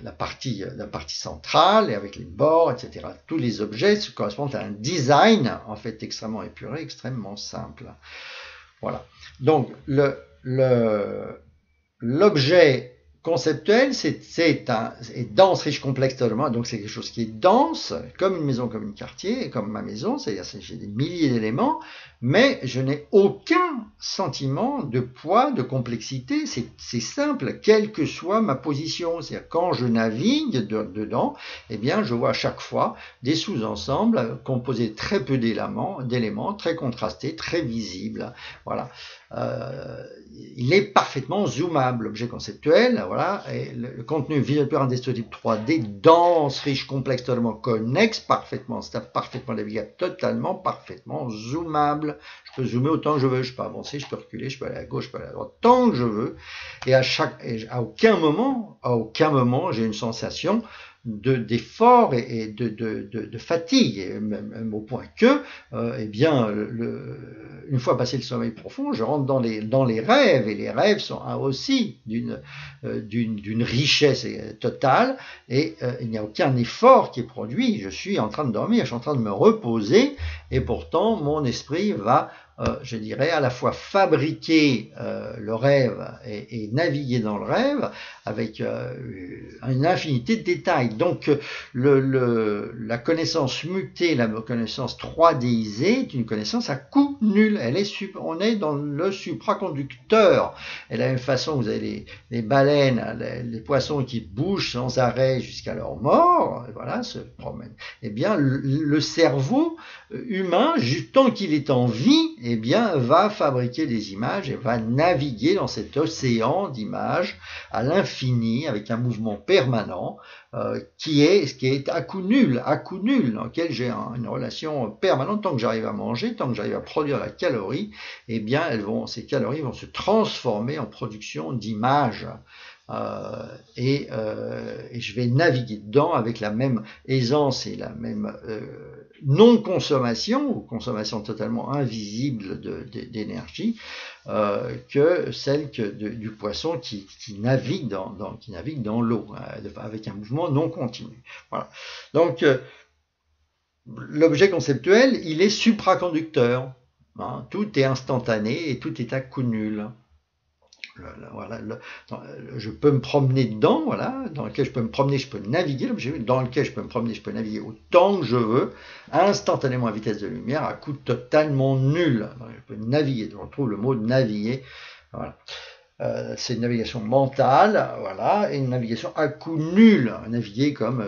la partie centrale et avec les bords, etc. Tous les objets correspondent à un design en fait extrêmement épuré, extrêmement simple. Voilà. Donc l'objet conceptuel, c'est dense, riche, complexe, totalement. Donc c'est quelque chose qui est dense, comme une maison, comme un quartier, comme ma maison, c'est-à-dire j'ai des milliers d'éléments, mais je n'ai aucun sentiment de poids, de complexité. C'est simple, quelle que soit ma position. C'est-à-dire quand je navigue dedans, eh bien je vois à chaque fois des sous-ensembles composés de très peu d'éléments, très contrastés, très visibles. Voilà. Il est parfaitement zoomable, l'objet conceptuel, voilà, et le contenu visuel pur indestructible 3D, dense, riche, complexe, totalement connexe, parfaitement stable, parfaitement navigable, totalement, parfaitement zoomable. Je peux zoomer autant que je veux, je peux avancer, je peux reculer, je peux aller à gauche, je peux aller à droite, tant que je veux, et à aucun moment, j'ai une sensation d'effort et de fatigue, et même au point que, eh bien, une fois passé le sommeil profond, je rentre dans les rêves, et les rêves sont aussi d'une richesse totale, et il n'y a aucun effort qui est produit. Je suis en train de dormir, je suis en train de me reposer, et pourtant mon esprit va, je dirais, à la fois fabriquer le rêve et naviguer dans le rêve avec une infinité de détails. Donc la connaissance mutée, la connaissance 3Disée est une connaissance à coût nul. On est dans le supraconducteur. Et de la même façon, vous avez les baleines, les poissons qui bougent sans arrêt jusqu'à leur mort, voilà, se promènent. Eh bien, le cerveau humain, tant qu'il est en vie, eh bien, va fabriquer des images et va naviguer dans cet océan d'images à l'infini, avec un mouvement permanent, qui est à coût nul, dans lequel j'ai une relation permanente. Tant que j'arrive à manger, tant que j'arrive à produire la calorie, eh bien, ces calories vont se transformer en production d'images. Et je vais naviguer dedans avec la même aisance et la même non-consommation, ou consommation totalement invisible d'énergie, que celle du poisson qui navigue dans l'eau, avec un mouvement non continu. Voilà. Donc, l'objet conceptuel, il est supraconducteur. Tout est instantané et tout est à coût nul. Voilà, je peux me promener dedans, voilà, dans lequel je peux me promener, je peux naviguer, dans lequel je peux me promener, je peux naviguer autant que je veux, instantanément à vitesse de lumière, à coût totalement nul. Je peux naviguer, on retrouve le mot naviguer, voilà. C'est une navigation mentale, voilà, et une navigation à coût nul, naviguer comme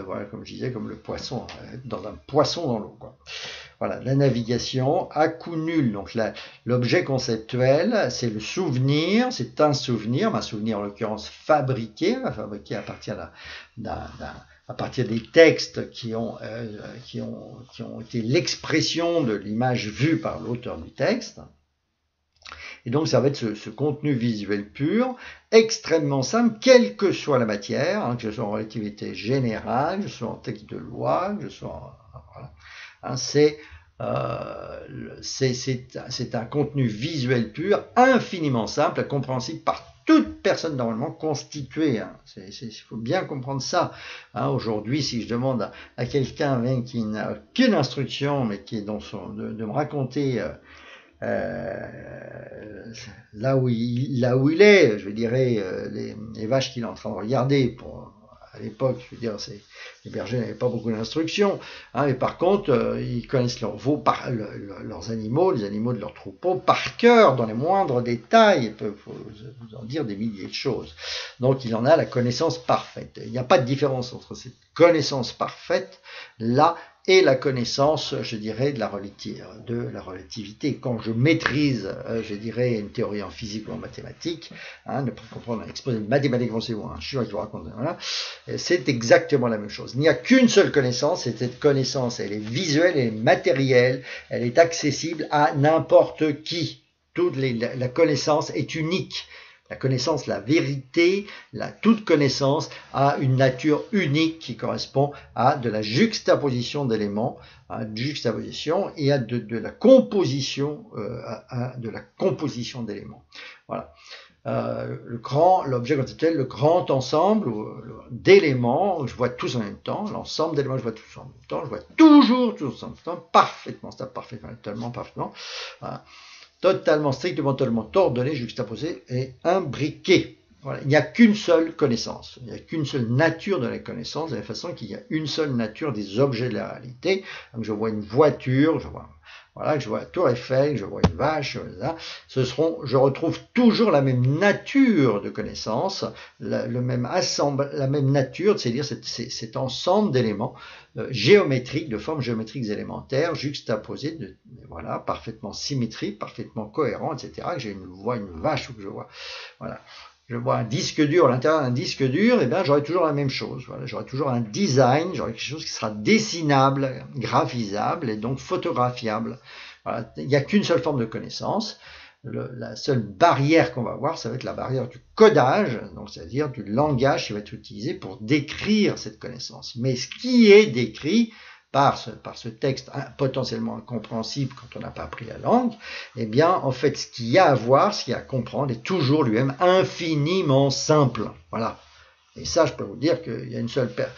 je disais, comme le poisson, dans un poisson dans l'eau, quoi. Voilà, la navigation à coût nul. Donc l'objet conceptuel, c'est le souvenir, c'est un souvenir, un souvenir en l'occurrence fabriqué à partir des textes qui ont été l'expression de l'image vue par l'auteur du texte. Et donc ça va être ce contenu visuel pur, extrêmement simple, quelle que soit la matière, que ce soit en relativité générale, que ce soit en texte de loi, que ce soit voilà. C'est un contenu visuel pur, infiniment simple, compréhensible par toute personne normalement constituée. Il faut bien comprendre ça. Aujourd'hui, si je demande à quelqu'un qui n'a aucune instruction, mais qui est de me raconter là où il est, je dirais, les vaches qu'il est en train de regarder, à l'époque, je veux dire, les bergers n'avaient pas beaucoup d'instructions, hein, mais par contre, ils connaissent leurs veaux, leurs animaux, les animaux de leur troupeau, par cœur, dans les moindres détails, ils peuvent vous en dire des milliers de choses. Donc, il en a la connaissance parfaite. Il n'y a pas de différence entre cette connaissance parfaite, là, et la connaissance, je dirais, de la relativité. Quand je maîtrise, je dirais, une théorie en physique ou en mathématiques, hein, ne pas comprendre un exposé mathématiquement, c'est un chinois qui vous raconte, voilà, c'est exactement la même chose. Il n'y a qu'une seule connaissance, et cette connaissance, elle est visuelle, elle est matérielle, elle est accessible à n'importe qui. La connaissance est unique. La connaissance, la vérité, toute connaissance a une nature unique qui correspond à de la juxtaposition d'éléments, à de juxtaposition et à de la composition, d'éléments. Voilà. L'objet conceptuel, le grand ensemble d'éléments, je vois tous en même temps, l'ensemble d'éléments, je vois tous en même temps, je vois toujours tous en même temps, parfaitement, totalement, parfaitement. Voilà. Totalement, strictement, totalement ordonné, juxtaposé et imbriqué. Voilà. Il n'y a qu'une seule connaissance, il n'y a qu'une seule nature de la connaissance, de la façon qu'il y a une seule nature des objets de la réalité. Donc je vois une voiture, je vois la tour Eiffel, je vois une vache, je retrouve toujours la même nature de connaissance, la même nature, c'est-à-dire cet ensemble d'éléments géométriques, de formes géométriques élémentaires, juxtaposées, voilà, parfaitement symétriques, parfaitement cohérents, etc. Que je vois une vache ou que je vois, voilà. Je vois un disque dur, à l'intérieur d'un disque dur, et bien j'aurai toujours la même chose. Voilà, j'aurai toujours un design, j'aurai quelque chose qui sera dessinable, graphisable et donc photographiable. Voilà, il n'y a qu'une seule forme de connaissance. La seule barrière qu'on va avoir, ça va être la barrière du codage, donc c'est-à-dire du langage qui va être utilisé pour décrire cette connaissance. Mais ce qui est décrit par ce texte potentiellement incompréhensible quand on n'a pas appris la langue, eh bien, en fait, ce qu'il y a à voir, ce qu'il y a à comprendre est toujours lui-même infiniment simple. Voilà. Et ça, je peux vous dire qu'il y a une seule personne.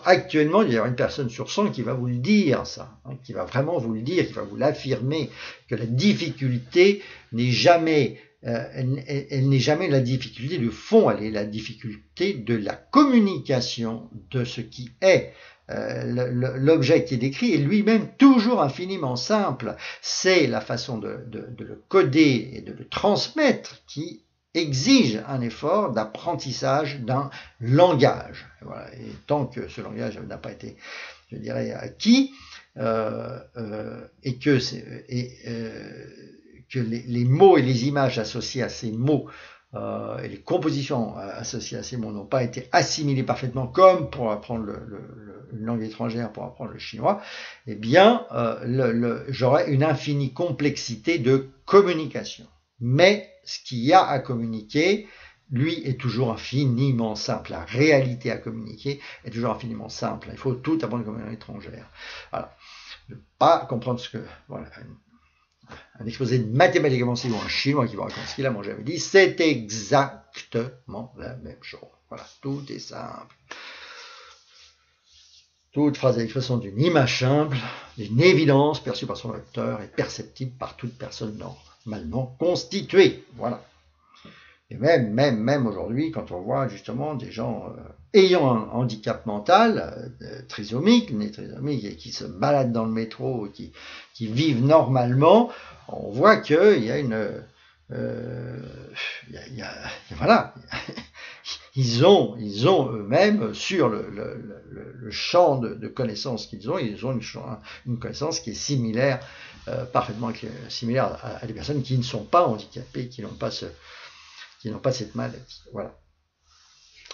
Actuellement, il y aura une personne sur 100 qui va vous le dire, ça. Hein, qui va vraiment vous le dire, qui va vous l'affirmer, que la difficulté n'est jamais... elle n'est jamais la difficulté du fond, elle est la difficulté de la communication de ce qui est. L'objet qui est décrit est lui-même toujours infiniment simple. C'est la façon de le coder et de le transmettre qui exige un effort d'apprentissage d'un langage. Voilà. Et tant que ce langage n'a pas été, je dirais, acquis, et que les mots et les images associées à ces mots et les compositions associées à ces mots n'ont pas été assimilées parfaitement comme pour apprendre une langue étrangère, pour apprendre le chinois, eh bien, j'aurai une infinie complexité de communication. Mais ce qu'il y a à communiquer, lui, est toujours infiniment simple. La réalité à communiquer est toujours infiniment simple. Il faut tout apprendre comme une langue étrangère. Voilà. Ne pas comprendre ce que... Voilà. Un exposé mathématiquement si ou un chinois qui vous raconte ce qu'il a mangé à midi, c'est exactement la même chose. Voilà, tout est simple. Toute phrase à l'expression d'une image simple, d'une évidence perçue par son lecteur et perceptible par toute personne normalement constituée. Voilà. Et même aujourd'hui, quand on voit justement des gens ayant un handicap mental, trisomique, né trisomique, et qui se baladent dans le métro, qui vivent normalement, on voit qu'il y a voilà, ils ont eux-mêmes sur le champ de connaissances qu'ils ont une connaissance qui est similaire, parfaitement similaire à des personnes qui ne sont pas handicapées, qui n'ont pas cette maladie. Voilà.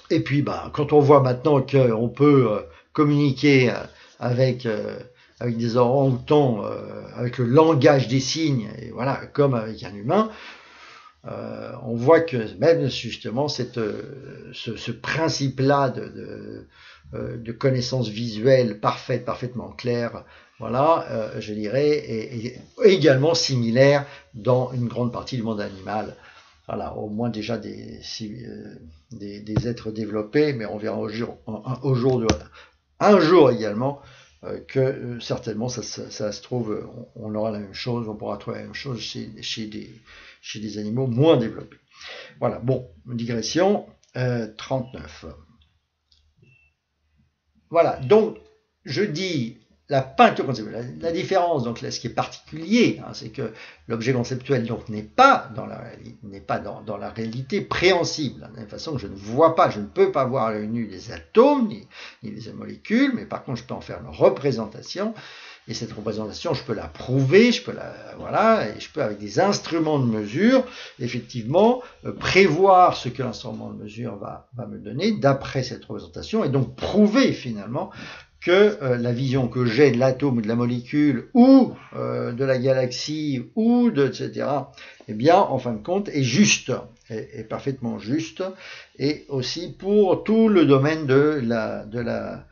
Et puis, quand on voit maintenant qu'on peut communiquer avec des orang-outans, avec le langage des signes, et voilà, comme avec un humain, on voit que même justement ce principe-là de connaissance visuelle parfaite, parfaitement claire, voilà, je dirais, est également similaire dans une grande partie du monde animal. Voilà, au moins déjà des êtres développés, mais on verra un jour également certainement ça se trouve, on aura la même chose, on pourra trouver la même chose chez des animaux moins développés. Voilà, bon, digression, 39. Voilà, donc je dis la peinture conceptuelle. La différence, donc là, ce qui est particulier, hein, c'est que l'objet conceptuel donc n'est pas dans la réalité préhensible, hein, de la même façon que je ne vois pas, je ne peux pas voir à l'œil nu les atomes ni les molécules, mais par contre je peux en faire une représentation. Et cette représentation, je peux la prouver, voilà, et je peux avec des instruments de mesure, effectivement, prévoir ce que l'instrument de mesure va me donner d'après cette représentation, et donc prouver finalement que la vision que j'ai de l'atome ou de la molécule ou de la galaxie ou etc. Eh bien, en fin de compte, est juste, est parfaitement juste, et aussi pour tout le domaine de la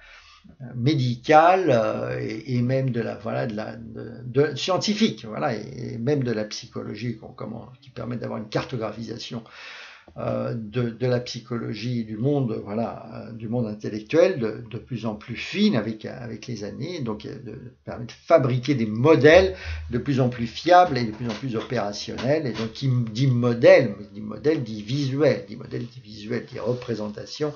médicale et même de scientifique, voilà, et même de la psychologie qui permet d'avoir une cartographisation de la psychologie du monde, voilà, du monde intellectuel de plus en plus fine avec les années, donc permet de fabriquer des modèles de plus en plus fiables et de plus en plus opérationnels. Et donc qui dit modèle dit visuel, dit représentation,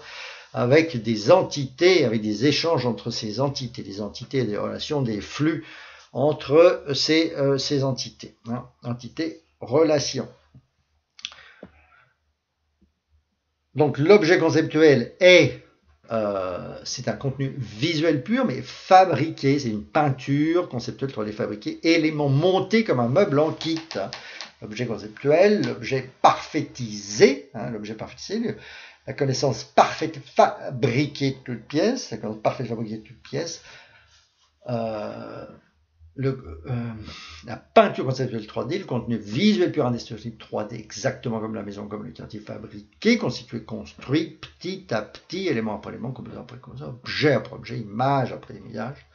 avec des entités, avec des échanges entre ces entités, des relations, des flux entre ces entités, hein, entités-relations. Donc l'objet conceptuel c'est un contenu visuel pur, mais fabriqué, c'est une peinture conceptuelle qu'on les fabriquer, élément monté comme un meuble en kit. L'objet conceptuel, l'objet parfaitisé, hein, la connaissance parfaite fabriquée de toutes pièces, la peinture conceptuelle 3D, le contenu visuel pur indestructible 3D, exactement comme la maison, comme le quartier fabriqué, constitué, construit, petit à petit, élément après élément, composant après composant, objet après objet, image après image,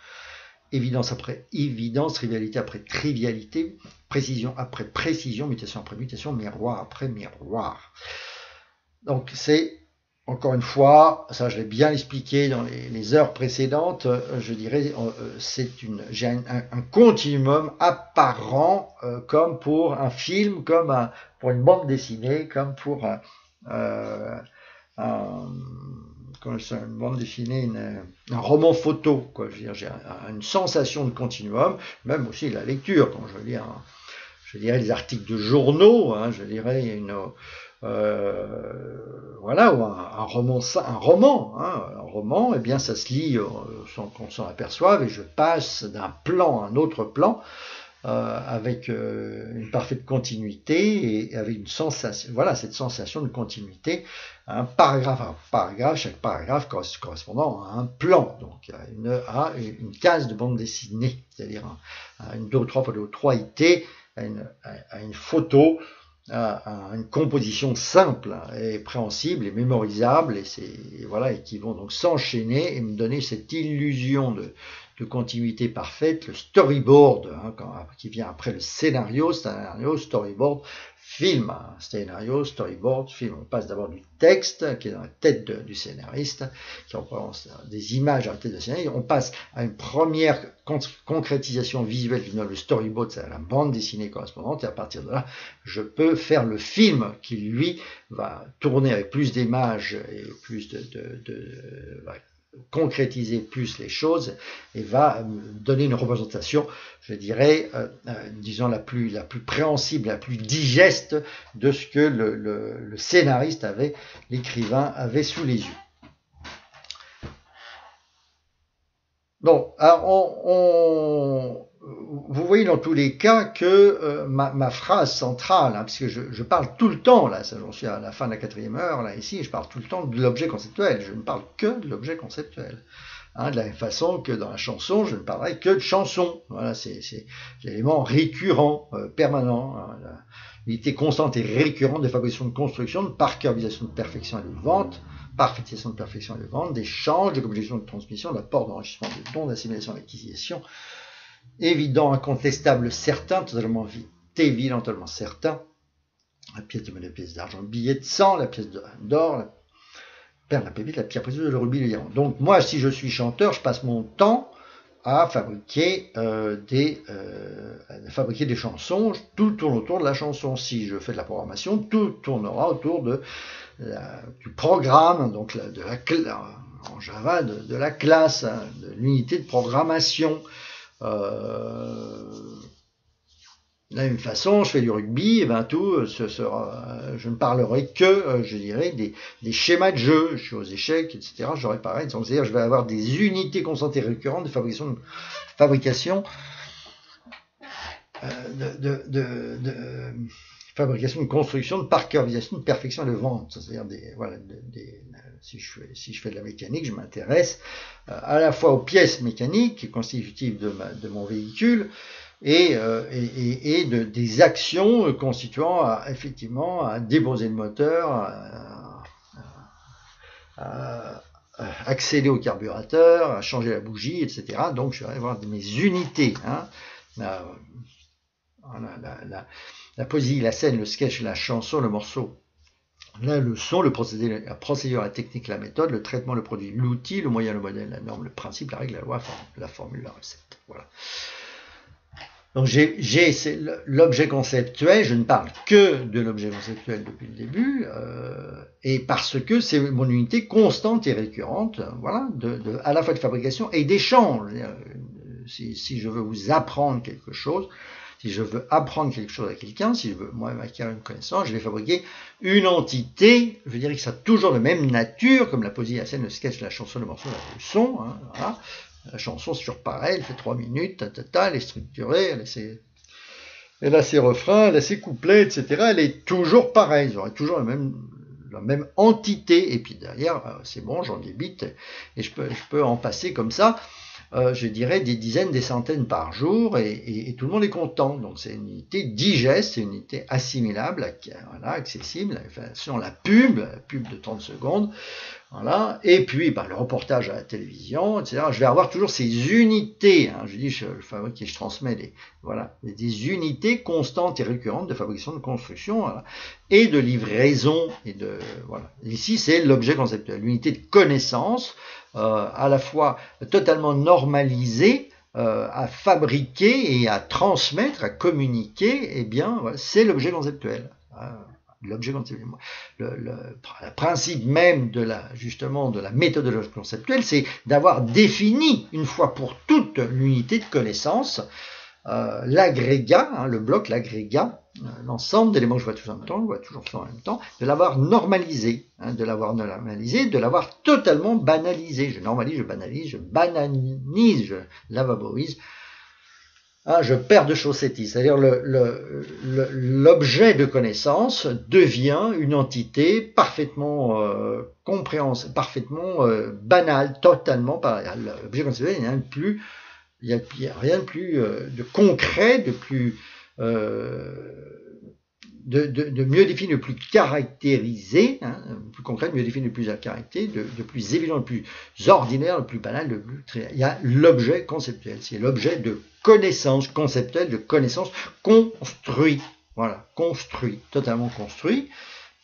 évidence après évidence, trivialité après trivialité, précision après précision, mutation après mutation, miroir après miroir. Donc c'est, encore une fois, ça je l'ai bien expliqué dans les heures précédentes, je dirais, j'ai un continuum apparent comme pour un film, comme pour une bande dessinée, comme pour une bande dessinée, un roman photo, quoi. Je veux dire, j'ai une sensation de continuum, même aussi la lecture, quand je lis je dirais les articles de journaux, hein, je dirais voilà, ou un roman, eh bien ça se lit sans qu'on s'en aperçoive, et je passe d'un plan à un autre plan avec une parfaite continuité et avec une sensation, voilà, cette sensation de continuité, un paragraphe à paragraphe, chaque paragraphe correspondant à un plan, donc à une case de bande dessinée, c'est-à-dire à une 2 ou 3 fois 2 ou 3 IT, à une photo, à une composition simple et préhensible et mémorisable, et qui vont donc s'enchaîner et me donner cette illusion de continuité parfaite, le storyboard, hein, qui vient après le scénario, storyboard, film, hein, scénario, storyboard, film. On passe d'abord du texte qui est dans la tête du scénariste, qui représente des images dans la tête du scénariste. On passe à une première concrétisation visuelle, le storyboard, c'est la bande dessinée correspondante, et à partir de là, je peux faire le film qui, lui, va tourner avec plus d'images et plus concrétiser plus les choses et va donner une représentation, je dirais, disons la plus préhensible, la plus digeste de ce que le scénariste l'écrivain avait sous les yeux. Donc, vous voyez dans tous les cas que ma phrase centrale, hein, puisque je parle tout le temps, là, j'en suis à la fin de la 4e heure, là, ici, je parle tout le temps de l'objet conceptuel, je ne parle que de l'objet conceptuel. Hein, de la même façon que dans la chanson, je ne parlerai que de chanson. Voilà, c'est l'élément récurrent, permanent, hein, l'unité constante et récurrente de fabrication de construction, de parcourisation de perfection et de vente, parfaitisation de perfection et de vente, d'échange, de communication de transmission, d'apport, d'enrichissement, de dons, d'assimilation, d'acquisition, évident, incontestable, certain, totalement évident, totalement certain, la pièce de monnaie, la pièce d'argent, le billet de sang, la pièce d'or, la perle, la pépite, la pierre précieuse, le rubis, le diamant. Donc moi, si je suis chanteur, je passe mon temps à fabriquer des chansons. Tout tourne autour de la chanson. Si je fais de la programmation, tout tournera autour du programme, donc en Java, de la classe, hein, de l'unité de programmation. De la même façon, je fais du rugby, et ben tout, je ne parlerai que, je dirais, des schémas de jeu. Je suis aux échecs, etc. J'aurai pareil. Donc, c'est-à-dire, je vais avoir des unités constantes et récurrentes de fabrication, de construction, de parkerisation, de perfection et de vente. C'est-à-dire, si je fais de la mécanique, je m'intéresse à la fois aux pièces mécaniques constitutives de mon véhicule, et des actions constituant effectivement à déposer le moteur, à accéder au carburateur, à changer la bougie, etc. Donc je vais avoir mes unités. Hein. La poésie, la scène, le sketch, la chanson, le morceau, la leçon, le procédé, la procédure, la technique, la méthode, le traitement, le produit, l'outil, le moyen, le modèle, la norme, le principe, la règle, la loi, la formule, la recette. Voilà. Donc c'est l'objet conceptuel, je ne parle que de l'objet conceptuel depuis le début, et parce que c'est mon unité constante et récurrente, voilà, à la fois de fabrication et d'échange. Si je veux vous apprendre quelque chose, si je veux apprendre quelque chose à quelqu'un, si je veux moi-même acquérir une connaissance, je vais fabriquer une entité, je dirais que ça a toujours de même nature, comme la poésie, la scène, le sketch, la chanson, le morceau, la leçon, hein, voilà. La chanson, c'est toujours pareil, elle fait 3 minutes, elle est structurée, elle a ses refrains, elle a ses couplets, etc. Elle est toujours pareille, ils auraient toujours la même entité, et puis derrière, c'est bon, j'en débite, et je peux en passer comme ça, je dirais des dizaines, des centaines par jour, et tout le monde est content. Donc c'est une unité digeste, c'est une unité assimilable, voilà, accessible, sur la pub de 30 secondes, voilà. Et puis le reportage à la télévision, etc. Je vais avoir toujours ces unités, hein, je fabrique et je transmets des unités constantes et récurrentes de fabrication, de construction, voilà, et de livraison, voilà. Ici c'est l'objet conceptuel, l'unité de connaissance, à la fois totalement normalisée, à fabriquer et à transmettre, à communiquer, eh bien, voilà, c'est l'objet conceptuel. L'objet conceptuel. Le principe même de la méthodologie conceptuelle, c'est d'avoir défini une fois pour toutes l'unité de connaissance, l'agrégat, hein, le bloc, l'agrégat, l'ensemble d'éléments que je vois tous en même temps, je vois toujours ça en même temps, de l'avoir normalisé, hein, de l'avoir totalement banalisé. Je normalise, je banalise, je bananise, je lavaboise, hein, je perds de chaussettise. C'est-à-dire l'objet de connaissance devient une entité parfaitement compréhensible, parfaitement banale, totalement banale. L'objet conceptuel, il n'y a rien de plus de concret, de plus de mieux défini, de plus caractérisé, hein, plus concret, de mieux défini, de plus caractérisé, de plus évident, de plus ordinaire, de plus banal, de plus trivial. Il y a l'objet conceptuel, c'est l'objet de connaissance conceptuelle, de connaissance construit, voilà, construit, totalement construit,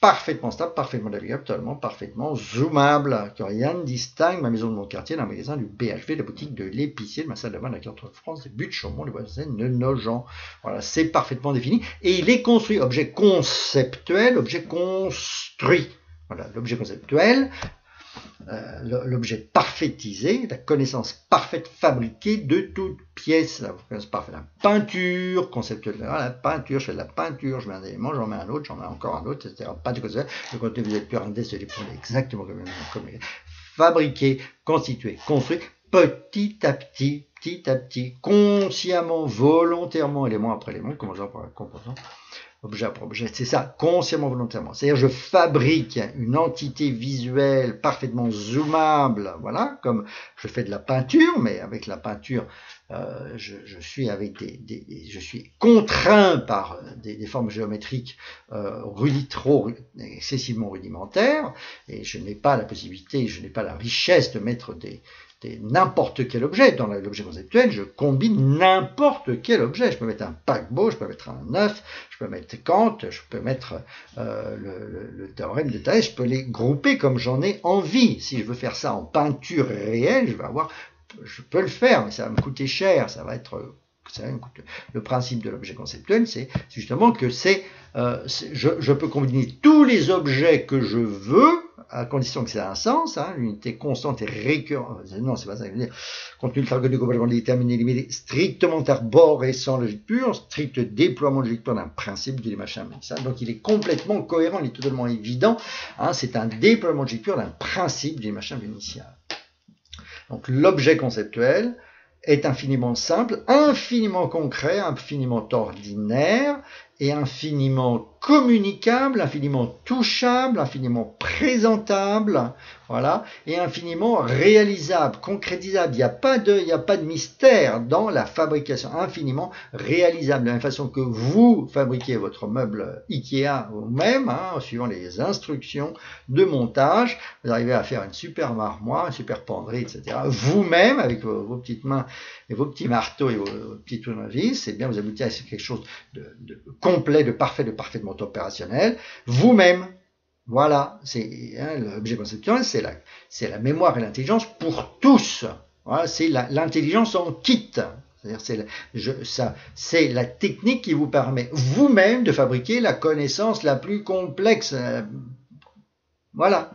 parfaitement stable, parfaitement navigable, totalement, parfaitement zoomable, que rien ne distingue ma maison de mon quartier d'un magasin du BHV, de la boutique de l'épicier, de ma salle de bain de la carte de France, des buts de Chaumont, des voisins de Nogent. Voilà, c'est parfaitement défini. Et il est construit, objet conceptuel, objet construit. Voilà, l'objet conceptuel, l'objet parfaitisé, la connaissance parfaite fabriquée de toutes pièces, la connaissance parfaite, la peinture conceptuelle, la peinture, je fais de la peinture, je mets un élément, j'en mets un autre, j'en mets encore un autre, etc. Peinture conceptuelle, le contenu visuel pur indé se déploie exactement comme fabriqué, constitué, construit, petit à petit, consciemment, volontairement, élément après élément, commençant par un composant, objet après objet, c'est ça, consciemment, volontairement. C'est-à-dire, je fabrique une entité visuelle parfaitement zoomable, voilà, comme je fais de la peinture, mais avec la peinture, je suis contraint par des formes géométriques excessivement rudimentaires, et je n'ai pas la possibilité, je n'ai pas la richesse de mettre n'importe quel objet. Dans l'objet conceptuel, je combine n'importe quel objet. Je peux mettre un paquebot, je peux mettre un œuf, je peux mettre Kant, je peux mettre le théorème de Thalès, je peux les grouper comme j'en ai envie. Si je veux faire ça en peinture réelle, je vais avoir je peux le faire, mais ça va me coûter cher, ça va me coûter. Le principe de l'objet conceptuel, c'est justement que je peux combiner tous les objets que je veux, à condition que ça ait un sens, hein, l'unité constante et récurrente, non, c'est pas ça que je veux dire, contenu ultra-connu complètement déterminé, limité, strictement arborescent logique pure, strict déploiement logique pure d'un principe du machin, ça. Donc il est complètement cohérent, il est totalement évident, hein, c'est un déploiement logique pure d'un principe du machin initial. Donc l'objet conceptuel est infiniment simple, infiniment concret, infiniment ordinaire et infiniment communicable, infiniment touchable, infiniment présentable, voilà, et infiniment réalisable, concrétisable. Il n'y a pas de mystère dans la fabrication, infiniment réalisable. De la même façon que vous fabriquez votre meuble Ikea vous-même, hein, suivant les instructions de montage, vous arrivez à faire une superbe armoire, une super penderie, etc. Vous-même, avec vos petites mains et vos petits marteaux et vos petits tournevis, eh bien, vous aboutissez à quelque chose de complet, de parfait, de parfaitement opérationnel, vous-même. Voilà, c'est hein, l'objet conceptuel, c'est la mémoire et l'intelligence pour tous. Voilà, c'est l'intelligence en kit. C'est la technique qui vous permet vous-même de fabriquer la connaissance la plus complexe. Voilà,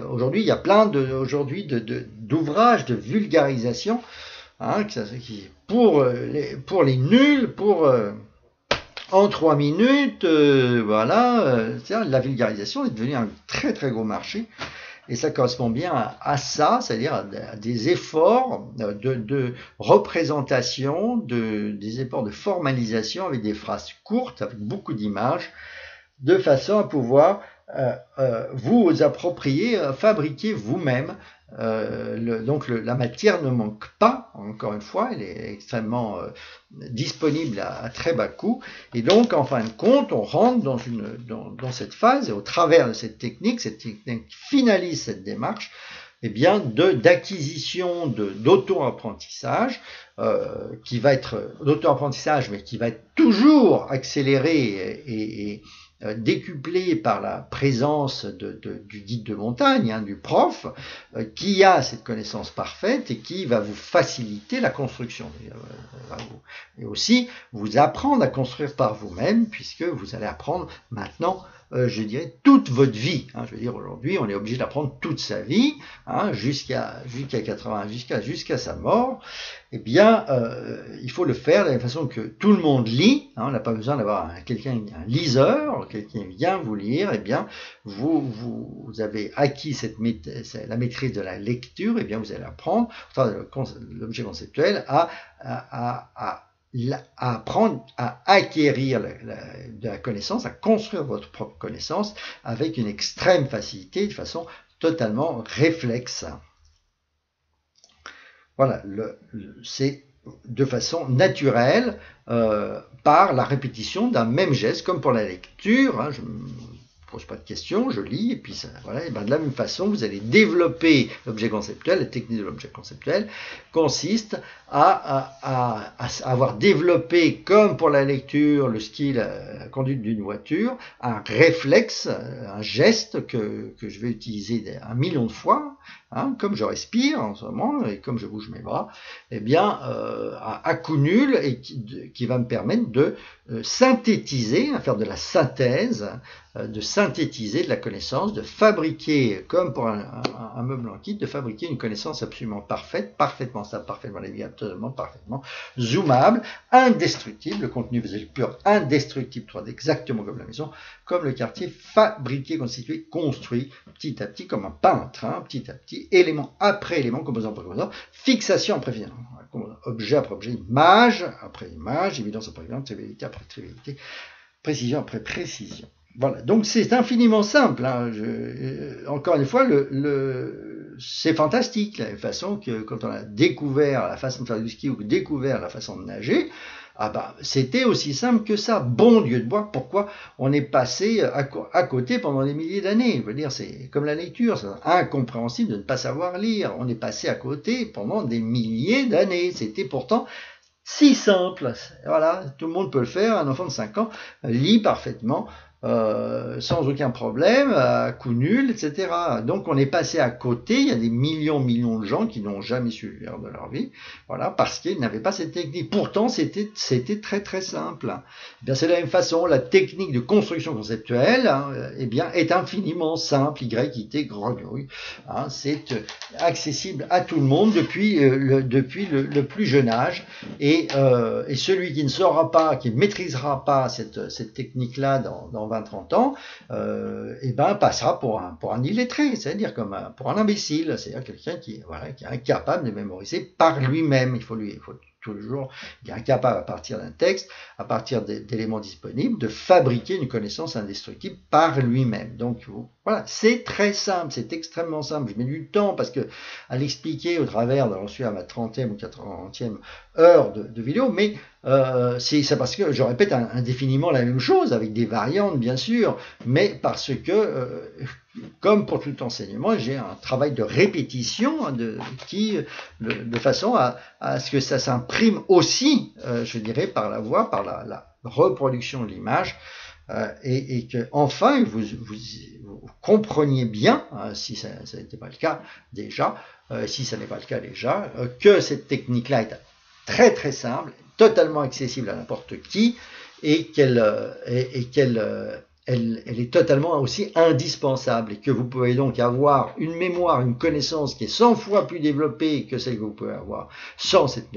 aujourd'hui il y a plein d'ouvrages de vulgarisation, hein, pour les nuls, en 3 minutes, voilà, la vulgarisation est devenue un très très gros marché et ça correspond bien à ça, c'est-à-dire à des efforts de représentation, des efforts de formalisation avec des phrases courtes, avec beaucoup d'images, de façon à pouvoir vous approprier, fabriquer vous-même. Donc la matière ne manque pas, encore une fois, elle est extrêmement disponible à très bas coût, et donc en fin de compte on rentre dans cette phase, et au travers de cette technique finalise cette démarche, eh bien d'acquisition d'auto-apprentissage, qui va être d'auto-apprentissage, mais qui va être toujours accéléré et décuplé par la présence du guide de montagne, hein, du prof, qui a cette connaissance parfaite et qui va vous faciliter la construction. Et aussi vous apprendre à construire par vous-même, puisque vous allez apprendre maintenant, je dirais, toute votre vie. Hein. Je veux dire, aujourd'hui, on est obligé d'apprendre toute sa vie, hein, jusqu'à 80, jusqu'à sa mort. Eh bien, il faut le faire de la même façon que tout le monde lit. Hein, on n'a pas besoin d'avoir un liseur, quelqu'un vient vous lire. Eh bien, vous avez acquis la maîtrise de la lecture. Eh bien, vous allez apprendre, l'objet conceptuel, à apprendre à acquérir de la connaissance, à construire votre propre connaissance avec une extrême facilité, de façon totalement réflexe. Voilà, c'est de façon naturelle, par la répétition d'un même geste, comme pour la lecture. Hein, je ne pose pas de questions, je lis, et puis ça, voilà, et ben de la même façon, vous allez développer l'objet conceptuel. La technique de l'objet conceptuel consiste à avoir développé, comme pour la lecture, le skill, la conduite d'une voiture, un réflexe, un geste que je vais utiliser 1 million de fois, hein, comme je respire en ce moment, et comme je bouge mes bras, eh bien, à coup nul, et qui va me permettre de synthétiser, à faire de la synthèse, de synthétiser de la connaissance, de fabriquer, comme pour un meuble en kit, de fabriquer une connaissance absolument parfaite, parfaitement stable, parfaitement navigable, totalement, parfaitement zoomable, indestructible, le contenu visuel pur, indestructible, 3D, exactement comme la maison, comme le quartier, fabriqué, constitué, construit, petit à petit, comme un peintre, hein, petit à petit, élément après élément, composant après composant, fixation après fixation, objet après objet, image après image, évidence après évidence, trivialité après trivialité, précision après précision. Voilà, donc c'est infiniment simple. Hein. Encore une fois, c'est fantastique, la façon que quand on a découvert la façon de faire du ski ou découvert la façon de nager, c'était aussi simple que ça. Bon Dieu de bois, pourquoi on est passé à côté pendant des milliers d'années? Je veux dire, c'est comme la lecture, c'est incompréhensible de ne pas savoir lire. On est passé à côté pendant des milliers d'années. C'était pourtant si simple. Voilà, tout le monde peut le faire. Un enfant de 5 ans lit parfaitement sans aucun problème, à coup nul, etc. Donc on est passé à côté, il y a des millions de gens qui n'ont jamais su faire de leur vie, voilà, parce qu'ils n'avaient pas cette technique. Pourtant, c'était très simple. Eh bien, c'est de la même façon, la technique de construction conceptuelle, hein, eh bien, est infiniment simple, Y, grenouille, hein, c'est accessible à tout le monde depuis le plus jeune âge, et celui qui ne saura pas, qui ne maîtrisera pas cette technique-là dans 20-30 ans, et ben passera pour un illettré, c'est-à-dire pour un imbécile, c'est-à-dire quelqu'un qui est incapable de mémoriser par lui-même. Il faut toujours, il est incapable à partir d'un texte, à partir d'éléments disponibles, de fabriquer une connaissance indestructible par lui-même. Donc voilà, c'est très simple, c'est extrêmement simple. Je mets du temps parce que à l'expliquer au travers, j'en suis à ma 30e ou 40e heure de vidéo, mais c'est parce que je répète indéfiniment la même chose, avec des variantes bien sûr, mais parce que, comme pour tout enseignement, j'ai un travail de répétition, hein, de façon à ce que ça s'imprime aussi, je dirais, par la voix, par la reproduction de l'image, et que enfin vous compreniez bien, si ça n'était pas le cas déjà, si ça n'est pas le cas déjà, que cette technique-là est très simple, totalement accessible à n'importe qui, et qu'elle est totalement aussi indispensable, et que vous pouvez donc avoir une mémoire, une connaissance qui est 100 fois plus développée que celle que vous pouvez avoir sans cette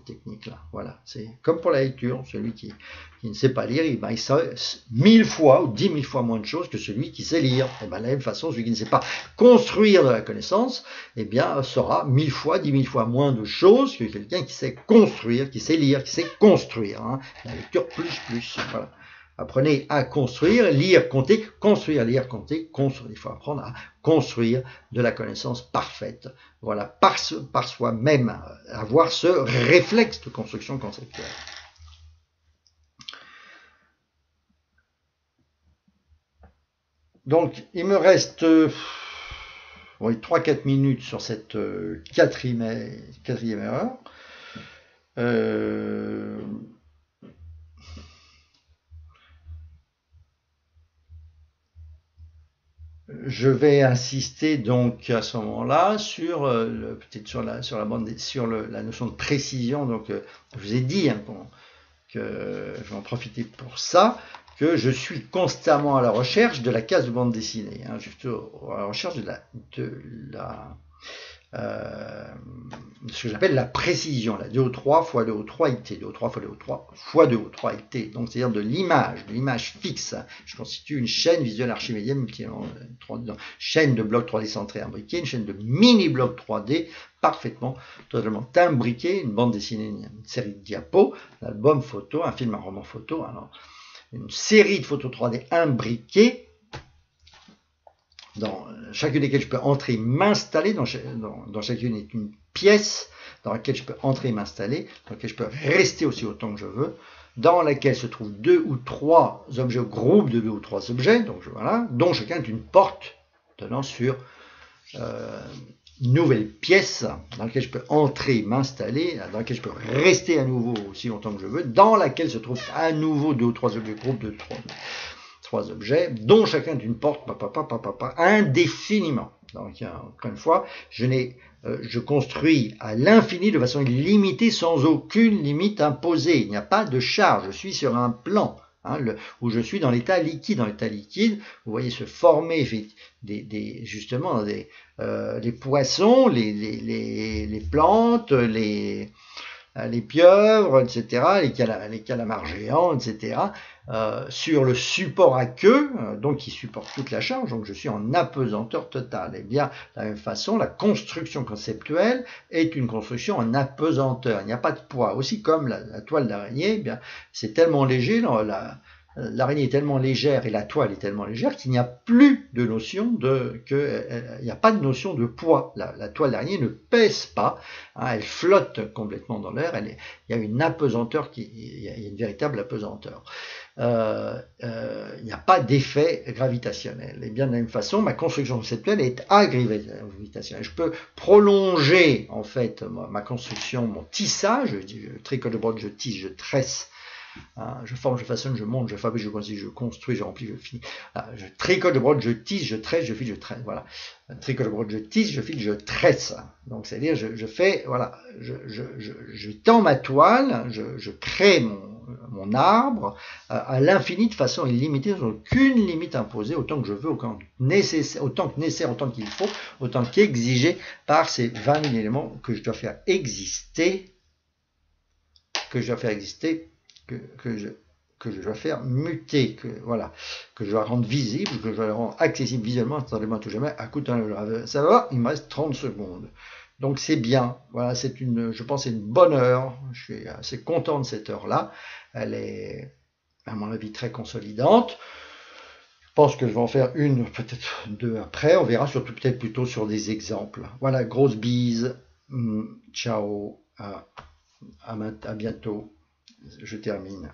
technique-là. Voilà, c'est comme pour la lecture, celui qui ne sait pas lire, il sait 1000 fois ou 10 000 fois moins de choses que celui qui sait lire. Et bien, de la même façon, celui qui ne sait pas construire de la connaissance, eh bien, saura 1000 fois, 10 000 fois moins de choses que quelqu'un qui sait construire, qui sait lire, qui sait construire. Hein. La lecture plus. Voilà. Apprenez à construire, lire, compter, construire, lire, compter, construire. Il faut apprendre à construire de la connaissance parfaite. Voilà, par soi-même, avoir ce réflexe de construction conceptuelle. Donc, il me reste 3-4 minutes sur cette quatrième heure. Je vais insister donc à ce moment-là sur peut-être sur la notion de précision. Donc, je vous ai dit que je vais en profiter pour ça, que je suis constamment à la recherche de la case de bande dessinée, hein, juste à la recherche de ce que j'appelle la précision, la 2 au 3 fois 2 au 3 IT, 2 au 3 fois 2 au 3 fois 2 au 3 IT, donc c'est-à-dire de l'image fixe. Je constitue une chaîne visuelle archimédienne, chaîne de blocs 3D centrés imbriqués, une chaîne de mini-blocs 3D parfaitement, totalement imbriquée, une bande dessinée, une série de diapos, un album photo, un film, un roman photo, alors une série de photos 3D imbriquées, dans chacune desquelles je peux entrer et m'installer, dans chacune est une pièce dans laquelle je peux entrer et m'installer, dans laquelle je peux rester aussi autant que je veux, dans laquelle se trouvent 2 ou 3 objets, groupes de 2 ou 3 objets, donc voilà, dont chacun est une porte donnant sur une nouvelle pièce dans laquelle je peux entrer et m'installer, dans laquelle je peux rester à nouveau aussi longtemps que je veux, dans laquelle se trouvent à nouveau 2 ou 3 objets, groupes de 3 objets, dont chacun est une porte, indéfiniment. Donc, encore une fois, je construis à l'infini de façon illimitée, sans aucune limite imposée. Il n'y a pas de charge. Je suis sur un plan, hein, où je suis dans l'état liquide. Dans l'état liquide, vous voyez se former justement les poissons, les plantes, les pieuvres, etc., les calamars géants, etc., sur le support à queue, donc qui supporte toute la charge, donc je suis en apesanteur totale. Et bien, de la même façon, la construction conceptuelle est une construction en apesanteur. Il n'y a pas de poids. Aussi comme la toile d'araignée, eh bien, c'est tellement léger, l'araignée est tellement légère et la toile est tellement légère qu'il n'y a plus de notion il n'y a pas de notion de poids. La toile d'araignée ne pèse pas, hein, elle flotte complètement dans l'air. Il y a une apesanteur, il y a une véritable apesanteur. Il n'y a pas d'effet gravitationnel. Et bien de la même façon, ma construction conceptuelle est agravitationnelle. Je peux prolonger en fait ma construction, mon tissage. Je tricote, je brode, je tisse, je tresse Hein. Je forme, je façonne, je monte, je fabrique, je construis, je remplis, je finis. Voilà. Je tricote, je brode, je tisse, je tresse, je file, je tresse. Voilà. Tricote, je brode, je tisse, je file, je tresse. Donc c'est-à-dire je fais, voilà, je tends ma toile, je crée mon arbre à l'infini de façon illimitée, sans aucune limite imposée, autant que je veux, autant que nécessaire, autant qu'il faut, autant qu'exigé par ces 20 000 éléments que je dois faire exister, que je dois faire muter, que je dois rendre visible, que je dois rendre accessible visuellement, instantanément, tout jamais, à coup de ça va, il me reste 30 secondes. Donc c'est bien, voilà, je pense que c'est une bonne heure, je suis assez content de cette heure-là, elle est à mon avis très consolidante. Je pense que je vais en faire une, peut-être deux après, on verra surtout peut-être plutôt sur des exemples. Voilà, grosse bise, ciao, à bientôt, je termine.